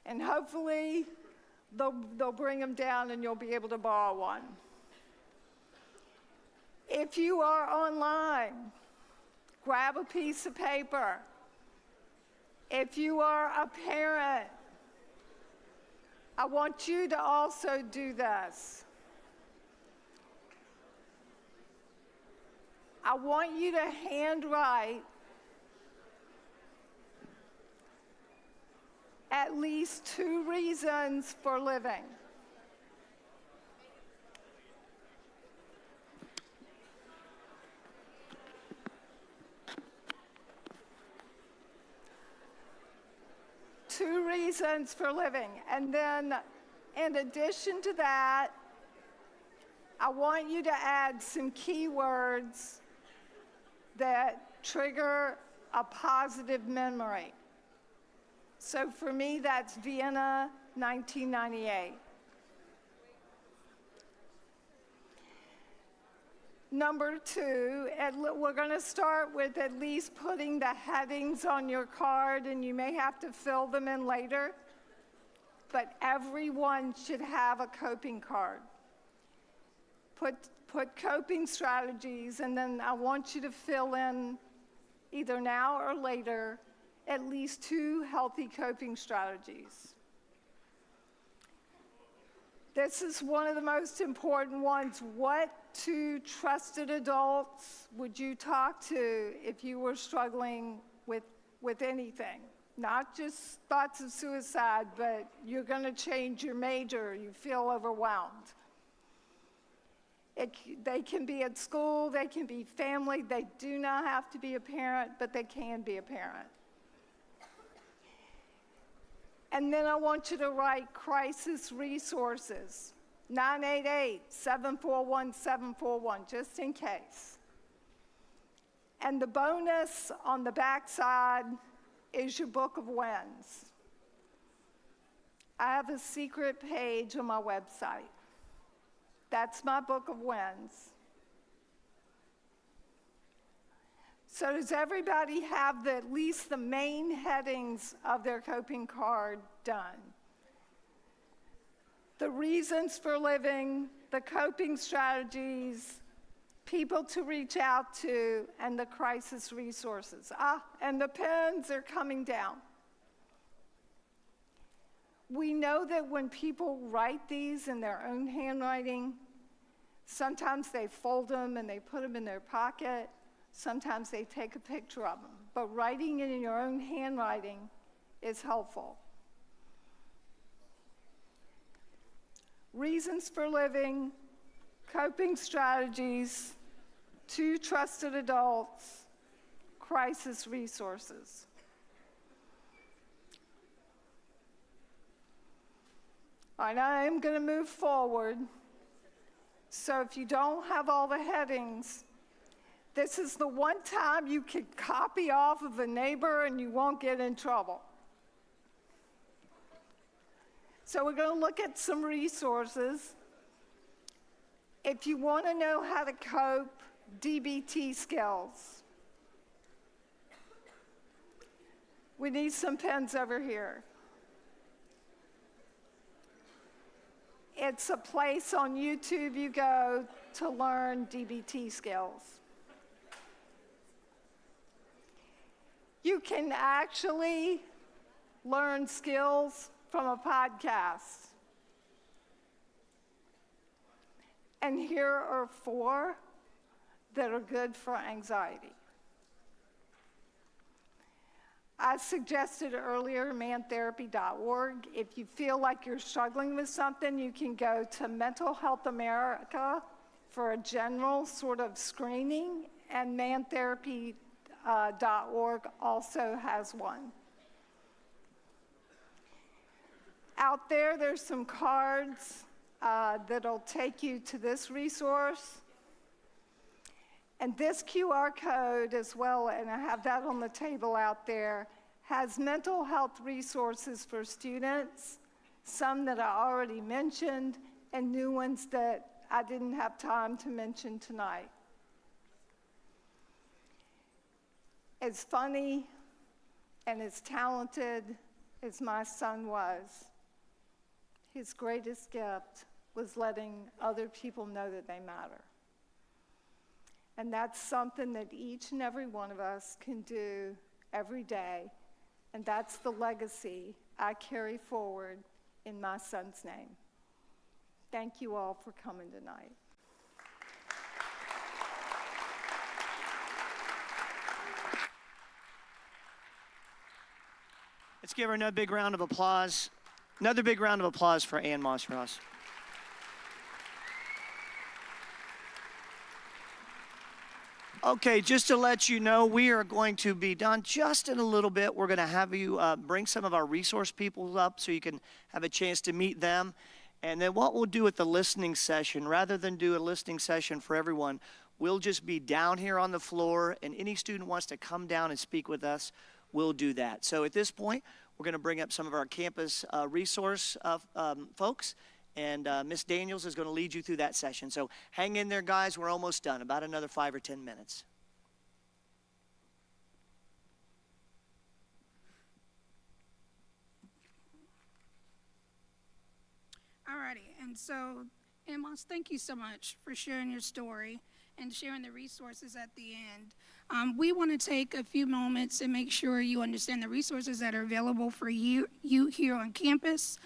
and hopefully they'll bring them down and you'll be able to borrow one. If you are online, grab a piece of paper. If you are a parent, I want you to also do this. I want you to handwrite at least 2 reasons for living. Two reasons for living. And then, in addition to that, I want you to add some keywords that trigger a positive memory. So for me, that's Vienna, 1998. Number 2, we're going to start with at least putting the headings on your card, and you may have to fill them in later, but everyone should have a coping card. Put coping strategies, and then I want you to fill in, either now or later, at least 2 healthy coping strategies. This is one of the most important ones. What 2 trusted adults would you talk to if you were struggling with anything? Not just thoughts of suicide, but you're going to change your major, you feel overwhelmed. They can be at school, they can be family, they do not have to be a parent, but they can be a parent. And then I want you to write crisis resources, 988-741-741, just in case. And the bonus on the back side is your book of wins. I have a secret page on my website. That's my book of wins. So does everybody have at least the main headings of their coping card done? The reasons for living, the coping strategies, people to reach out to, and the crisis resources. And the pens are coming down. We know that when people write these in their own handwriting, sometimes they fold them and they put them in their pocket. Sometimes they take a picture of them. But writing it in your own handwriting is helpful. Reasons for living, coping strategies, 2 trusted adults, crisis resources. All right, I am going to move forward. So if you don't have all the headings, this is the one time you can copy off of a neighbor and you won't get in trouble. So we're going to look at some resources. If you want to know how to cope, DBT skills. We need some pens over here. It's a place on YouTube you go to learn DBT skills. You can actually learn skills from a podcast. And here are 4 that are good for anxiety. I suggested earlier mantherapy.org. If you feel like you're struggling with something, you can go to Mental Health America for a general sort of screening, and mantherapy.org also has one. Out there, there's some cards that'll take you to this resource. And this QR code as well, and I have that on the table out there, has mental health resources for students, some that I already mentioned, and new ones that I didn't have time to mention tonight. As funny and as talented as my son was, his greatest gift was letting other people know that they matter. And that's something that each and every one of us can do every day. And that's the legacy I carry forward in my son's name. Thank you all for coming tonight. Let's give her another big round of applause. Another big round of applause for Ann Moss-Ross. Okay, just to let you know, we are going to be done just in a little bit. We're going to have you bring some of our resource people up so you can have a chance to meet them. And then what we'll do at the listening session, rather than do a listening session for everyone, we'll just be down here on the floor, and any student wants to come down and speak with us, we'll do that. So at this point, we're going to bring up some of our campus resource folks. And Ms. Daniels is going to lead you through that session. So hang in there, guys. We're almost done. About another 5 or 10 minutes. Alrighty, and so, Amos, thank you so much for sharing your story and sharing the resources at the end. We want to take a few moments and make sure you understand the resources that are available for you here on campus.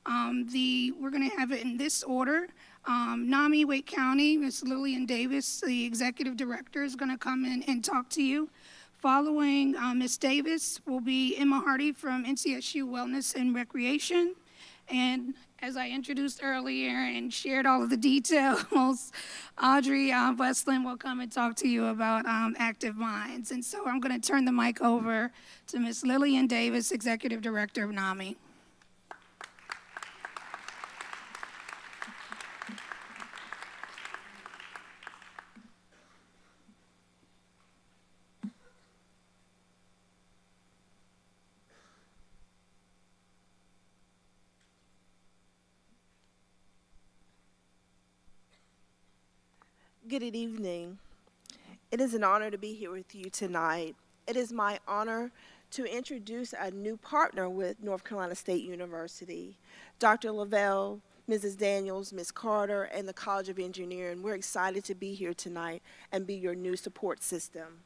We're going to have it in this order. NAMI, Wake County, Ms. Lillian Davis, the executive director, is going to come in and talk to you. Following Ms. Davis will be Emma Hardy from NCSU Wellness and Recreation. And as I introduced earlier and shared all of the details, Audrey Westland will come and talk to you about Active Minds. And so I'm going to turn the mic over to Ms. Lillian Davis, executive director of NAMI. Good evening. It is an honor to be here with you tonight. It is my honor to introduce a new partner with North Carolina State University, Dr. Lavelle, Mrs. Daniels, Ms. Carter, and the College of Engineering. We're excited to be here tonight and be your new support system.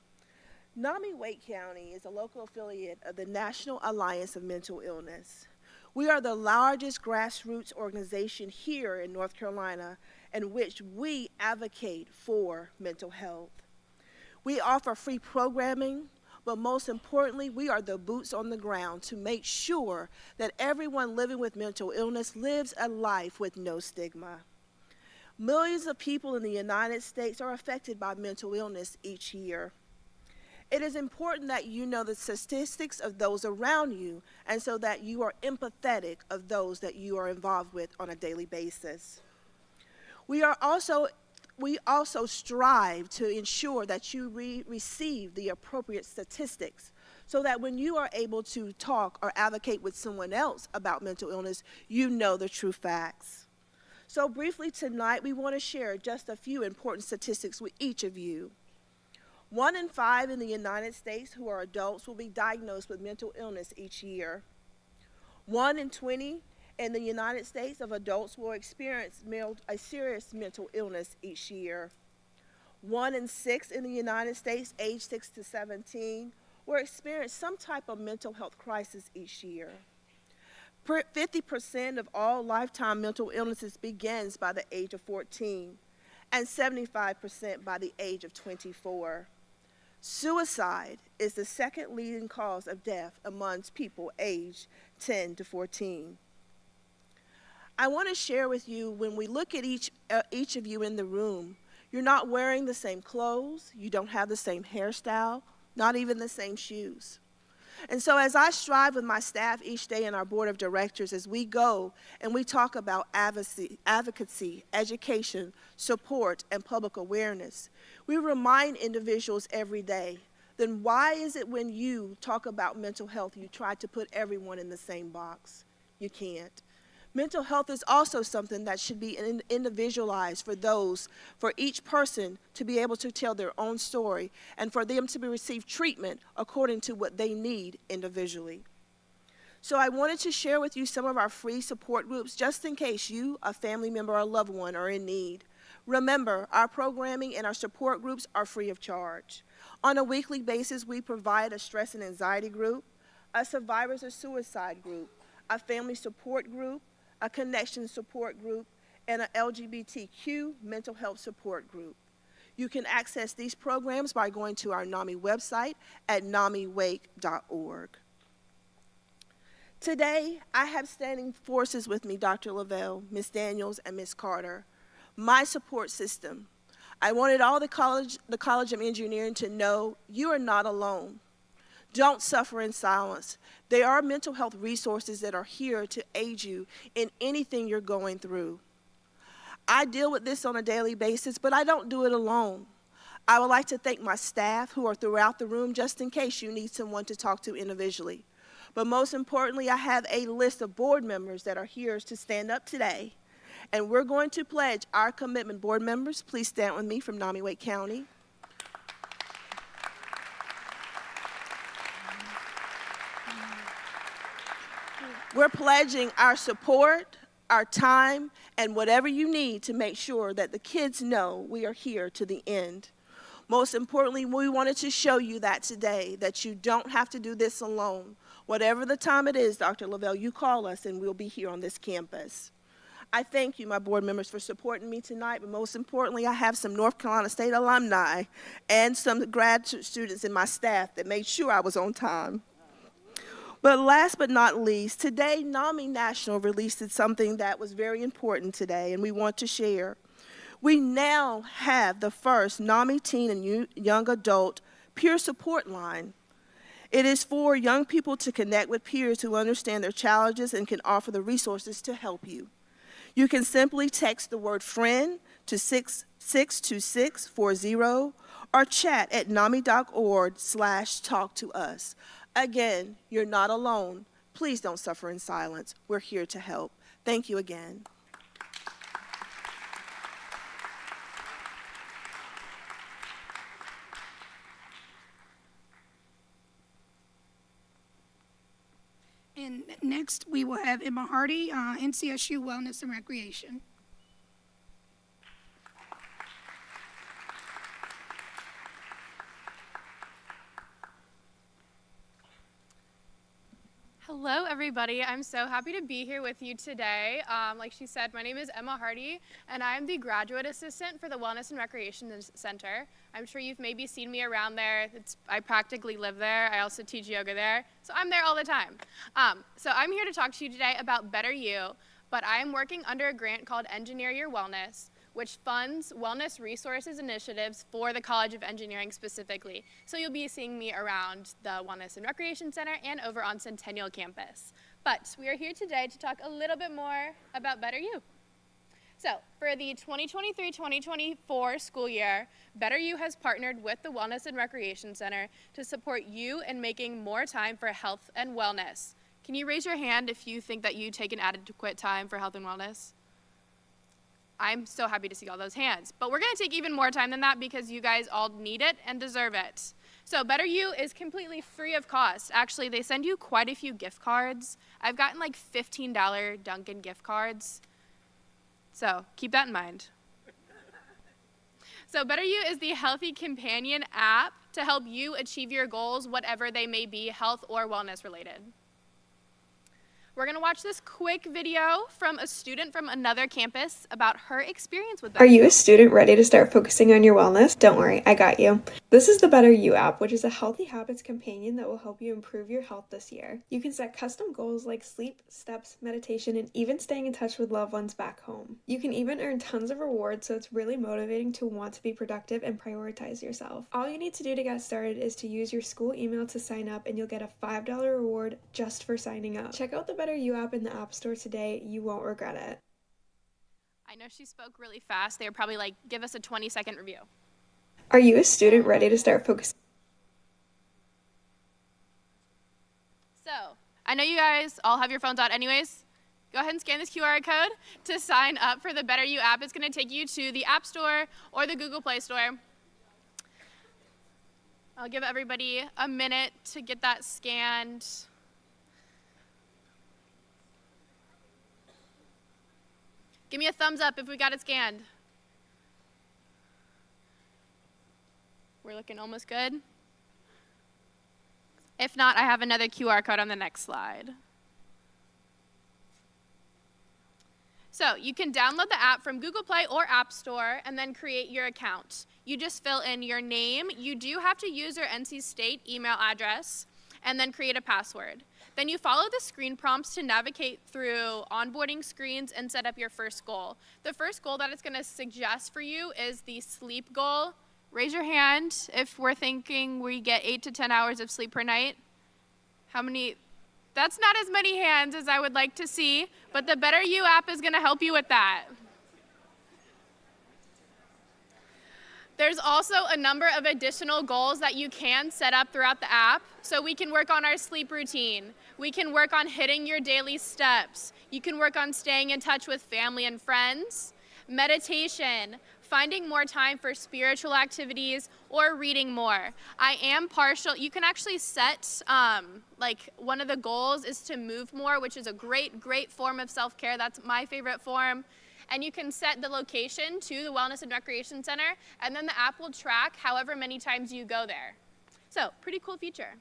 NAMI-Wake County is a local affiliate of the National Alliance of Mental Illness. We are the largest grassroots organization here in North Carolina in which we advocate for mental health. We offer free programming, but most importantly, we are the boots on the ground to make sure that everyone living with mental illness lives a life with no stigma. Millions of people in the United States are affected by mental illness each year. It is important that you know the statistics of those around you, and so that you are empathetic of those that you are involved with on a daily basis. We also strive to ensure that you receive the appropriate statistics so that when you are able to talk or advocate with someone else about mental illness, you know the true facts. So briefly tonight, we want to share just a few important statistics with each of you. 1 in 5 in the United States who are adults will be diagnosed with mental illness each year. 1 in 20 in the United States of adults will experience a serious mental illness each year. 1 in 6 in the United States, age 6 to 17, will experience some type of mental health crisis each year. 50% of all lifetime mental illnesses begins by the age of 14, and 75% by the age of 24. Suicide is the second leading cause of death amongst people aged 10 to 14. I want to share with you, when we look at each of you in the room, you're not wearing the same clothes, you don't have the same hairstyle, not even the same shoes. And so as I strive with my staff each day in our board of directors, as we go and we talk about advocacy, education, support, and public awareness, we remind individuals every day, then why is it when you talk about mental health, you try to put everyone in the same box? You can't. Mental health is also something that should be individualized for each person to be able to tell their own story and for them to receive treatment according to what they need individually. So I wanted to share with you some of our free support groups just in case you, a family member, or a loved one are in need. Remember, our programming and our support groups are free of charge. On a weekly basis, we provide a stress and anxiety group, a survivors of suicide group, a family support group, a connection support group, and an LGBTQ mental health support group. You can access these programs by going to our NAMI website at namiwake.org. Today, I have standing forces with me, Dr. Lavelle, Ms. Daniels, and Ms. Carter, my support system. I wanted all the College of Engineering to know you are not alone. Don't suffer in silence. There are mental health resources that are here to aid you in anything you're going through. I deal with this on a daily basis, but I don't do it alone. I would like to thank my staff who are throughout the room just in case you need someone to talk to individually. But most importantly, I have a list of board members that are here to stand up today. And we're going to pledge our commitment. Board members, please stand with me from NAMI-Wake County. We're pledging our support, our time, and whatever you need to make sure that the kids know we are here to the end. Most importantly, we wanted to show you that today, that you don't have to do this alone. Whatever the time it is, Dr. Lavelle, you call us and we'll be here on this campus. I thank you, my board members, for supporting me tonight, but most importantly, I have some North Carolina State alumni and some grad students in my staff that made sure I was on time. But last but not least, today NAMI National released something that was very important today, and we want to share. We now have the first NAMI teen and young adult peer support line. It is for young people to connect with peers who understand their challenges and can offer the resources to help you. You can simply text the word friend to 62640 or chat at nami.org/talk-to-us. Again, you're not alone. Please don't suffer in silence. We're here to help. Thank you again. next, we will have Emma Hardy, NCSU Wellness and Recreation. Hello, everybody. I'm so happy to be here with you today. Like she said, my name is Emma Hardy, and I'm the graduate assistant for the Wellness and Recreation Center. I'm sure you've maybe seen me around there. I practically live there. I also teach yoga there, so I'm there all the time. So I'm here to talk to you today about Better You, but I am working under a grant called Engineer Your Wellness, which funds wellness resources initiatives for the College of Engineering specifically. So you'll be seeing me around the Wellness and Recreation Center and over on Centennial Campus. But we are here today to talk a little bit more about Better You. So for the 2023-2024 school year, Better You has partnered with the Wellness and Recreation Center to support you in making more time for health and wellness. Can you raise your hand if you think that you take an adequate time for health and wellness? I'm so happy to see all those hands. But we're going to take even more time than that because you guys all need it and deserve it. So Better You is completely free of cost. Actually, they send you quite a few gift cards. I've gotten like $15 Dunkin' gift cards. So keep that in mind. So Better You is the Healthy Companion app to help you achieve your goals, whatever they may be, health or wellness related. We're going to watch this quick video from a student from another campus about her experience with Better Are you a student ready to start focusing on your wellness? Don't worry, I got you. This is the Better You app, which is a healthy habits companion that will help you improve your health this year. You can set custom goals like sleep, steps, meditation, and even staying in touch with loved ones back home. You can even earn tons of rewards, so it's really motivating to want to be productive and prioritize yourself. All you need to do to get started is to use your school email to sign up, and you'll get a $5 reward just for signing up. Check out the Better You app in the App Store today. You won't regret it. I know she spoke really fast. They were probably like, give us a 20-second review. Are you a student ready to start focusing? So, I know you guys all have your phones out anyways. Go ahead and scan this QR code to sign up for the Better You app. It's going to take you to the App Store or the Google Play Store. I'll give everybody a minute to get that scanned. Give me a thumbs up if we got it scanned. We're looking almost good. If not, I have another QR code on the next slide. So you can download the app from Google Play or App Store and then create your account. You just fill in your name. You do have to use your NC State email address and then create a password. Then you follow the screen prompts to navigate through onboarding screens and set up your first goal. The first goal that it's going to suggest for you is the sleep goal. Raise your hand if we're thinking we get 8 to 10 hours of sleep per night. How many? That's not as many hands as I would like to see, but the Better You app is going to help you with that. There's also a number of additional goals that you can set up throughout the app. So we can work on our sleep routine. We can work on hitting your daily steps. You can work on staying in touch with family and friends, meditation, finding more time for spiritual activities, or reading more. I am partial. You can actually set, like one of the goals is to move more, which is a great form of self-care. That's my favorite form. And you can set the location to the Wellness and Recreation Center, and then the app will track however many times you go there. So, pretty cool feature.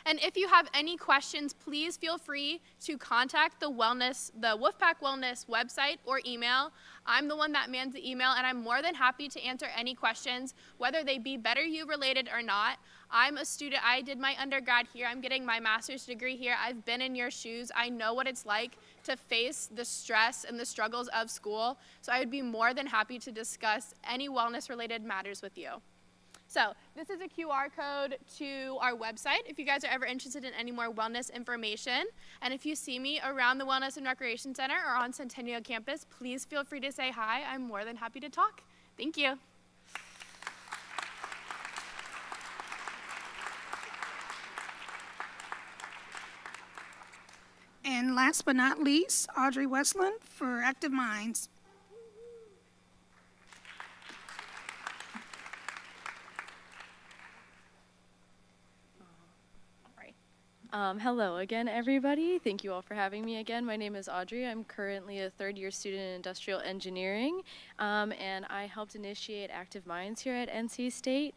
And if you have any questions, please feel free to contact the Wolfpack Wellness website or email. I'm the one that mans the email, and I'm more than happy to answer any questions, whether they be Better You related or not. I'm a student. I did my undergrad here. I'm getting my master's degree here. I've been in your shoes. I know what it's like to face the stress and the struggles of school. So I would be more than happy to discuss any wellness related matters with you. So this is a QR code to our website if you guys are ever interested in any more wellness information. And if you see me around the Wellness and Recreation Center or on Centennial Campus, please feel free to say hi. I'm more than happy to talk. Thank you. And last but not least, Audrey Westland for Active Minds. Hello again, everybody. Thank you all for having me again. My name is Audrey. I'm currently a third-year student in industrial engineering, and I helped initiate Active Minds here at NC State.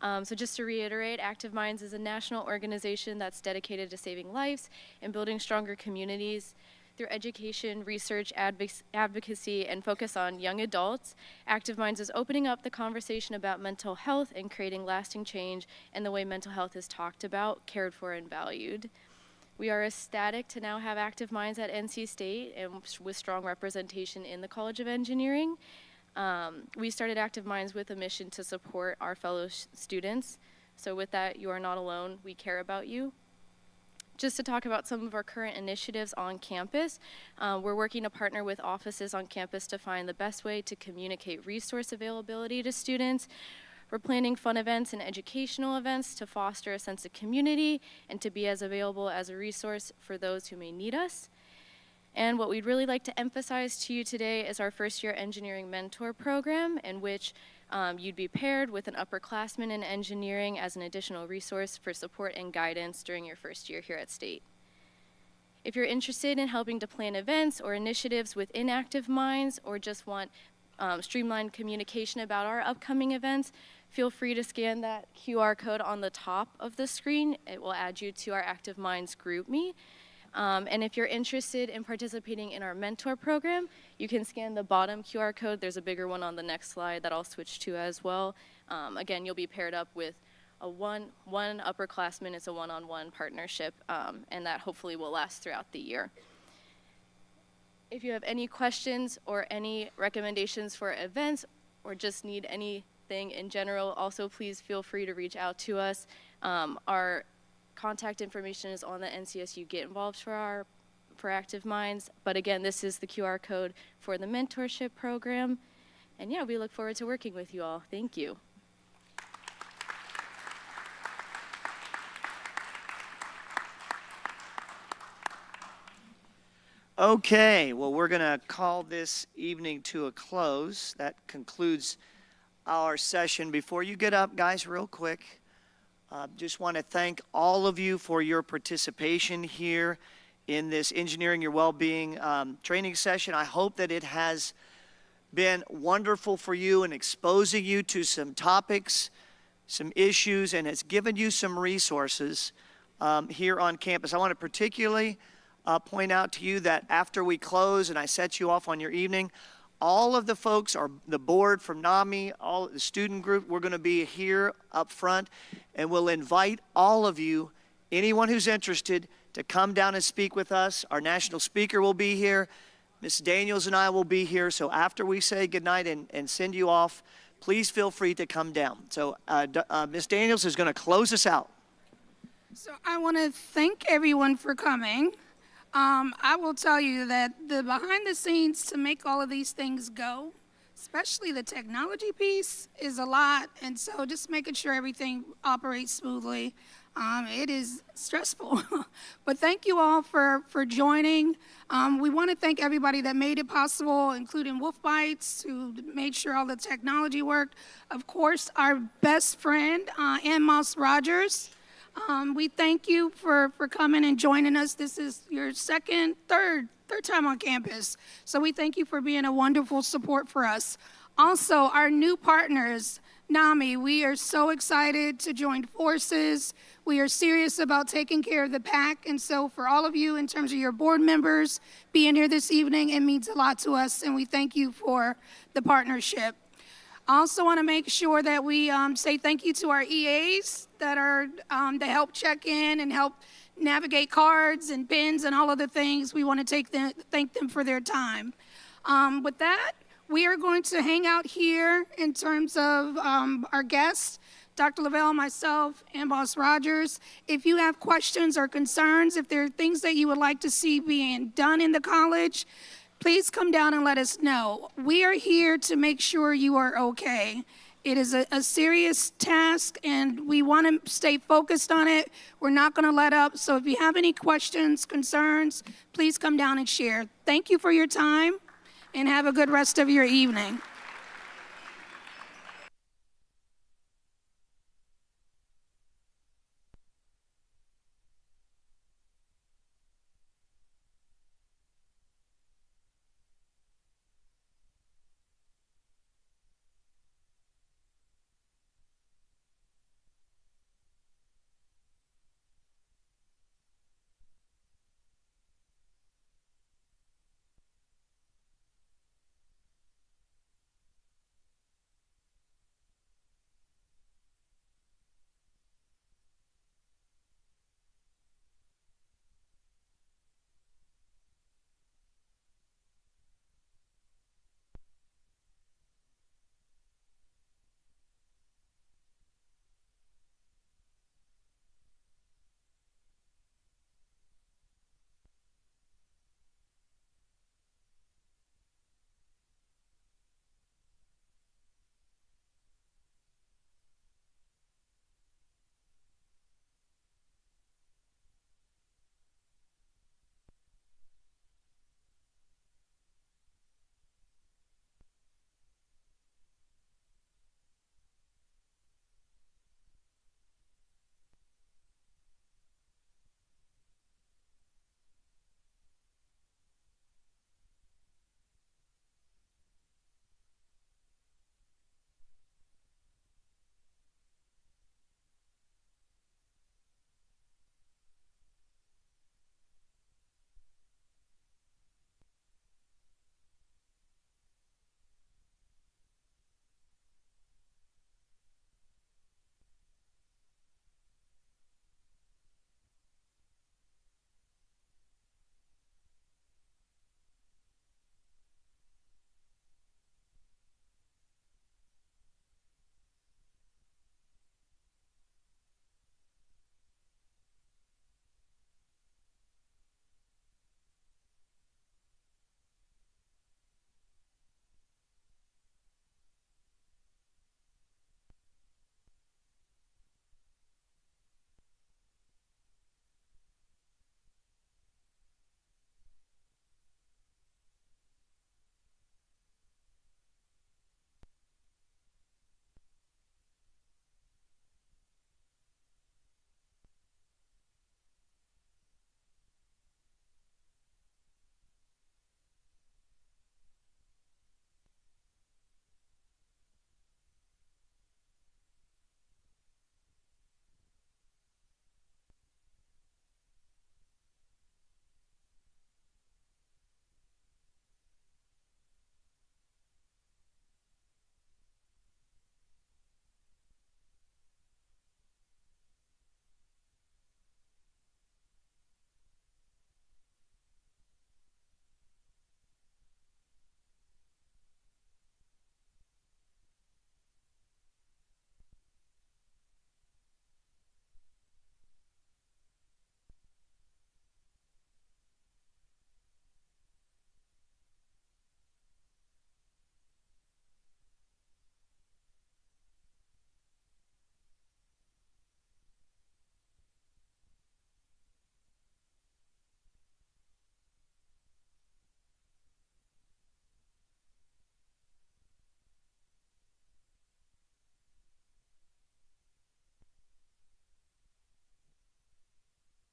So just to reiterate, Active Minds is a national organization that's dedicated to saving lives and building stronger communities. Through education, research, advocacy, and focus on young adults, Active Minds is opening up the conversation about mental health and creating lasting change in the way mental health is talked about, cared for, and valued. We are ecstatic to now have Active Minds at NC State and with strong representation in the College of Engineering. We started Active Minds with a mission to support our fellow students. So with that, you are not alone. We care about you. Just to talk about some of our current initiatives on campus, we're working to partner with offices on campus to find the best way to communicate resource availability to students. We're planning fun events and educational events to foster a sense of community and to be as available as a resource for those who may need us. And what we'd really like to emphasize to you today is our first-year engineering mentor program, in which you'd be paired with an upperclassman in engineering as an additional resource for support and guidance during your first year here at State. If you're interested in helping to plan events or initiatives within Active Minds, or just want streamlined communication about our upcoming events, feel free to scan that QR code on the top of the screen. It will add you to our Active Minds GroupMe. And if you're interested in participating in our mentor program, you can scan the bottom QR code. There's a bigger one on the next slide that I'll switch to as well. Again, you'll be paired up with one upperclassman. It's a one-on-one partnership, and that hopefully will last throughout the year. If you have any questions or any recommendations for events, or just need anything in general, also please feel free to reach out to us. Our contact information is on the NCSU Get Involved for Active Minds. But again, this is the QR code for the mentorship program. And yeah, we look forward to working with you all. Thank you. Okay, well, we're going to call this evening to a close. That concludes our session. Before you get up, guys, real quick, just want to thank all of you for your participation here in this Engineering Your Wellbeing training session. I hope that it has been wonderful for you in exposing you to some topics, some issues, and has given you some resources here on campus. I want to particularly point out to you that after we close and I set you off on your evening, all of the folks, or the board from NAMI, all the student group, we're going to be here up front, and we'll invite all of you, anyone who's interested, to come down and speak with us. Our national speaker will be here. Ms. Daniels and I will be here. So after we say goodnight and send you off, please feel free to come down. So Ms. Daniels is going to close us out. So I want to thank everyone for coming. I will tell you that the behind the scenes to make all of these things go, especially the technology piece, is a lot. And so just making sure everything operates smoothly, it is stressful. But thank you all for joining. We want to thank everybody that made it possible, including Wolf Bites, who made sure all the technology worked. Of course, our best friend, Ann Moss Rogers. We thank you for coming and joining us. This is your third time on campus. So we thank you for being a wonderful support for us. Also, our new partners, NAMI, we are so excited to join forces. We are serious about taking care of the PAC. And so for all of you, in terms of your board members being here this evening, it means a lot to us. And we thank you for the partnership. I also want to make sure that we say thank you to our EAs that are to help check in and help navigate cards and pins and all of the things. We want to thank them for their time. With that, we are going to hang out here in terms of our guests, Dr. Lavelle, myself, and Boss Rogers. If you have questions or concerns, if there are things that you would like to see being done in the college, please come down and let us know. We are here to make sure you are okay. It is a serious task, and we want to stay focused on it. We're not going to let up. So if you have any questions, concerns, please come down and share. Thank you for your time, and have a good rest of your evening.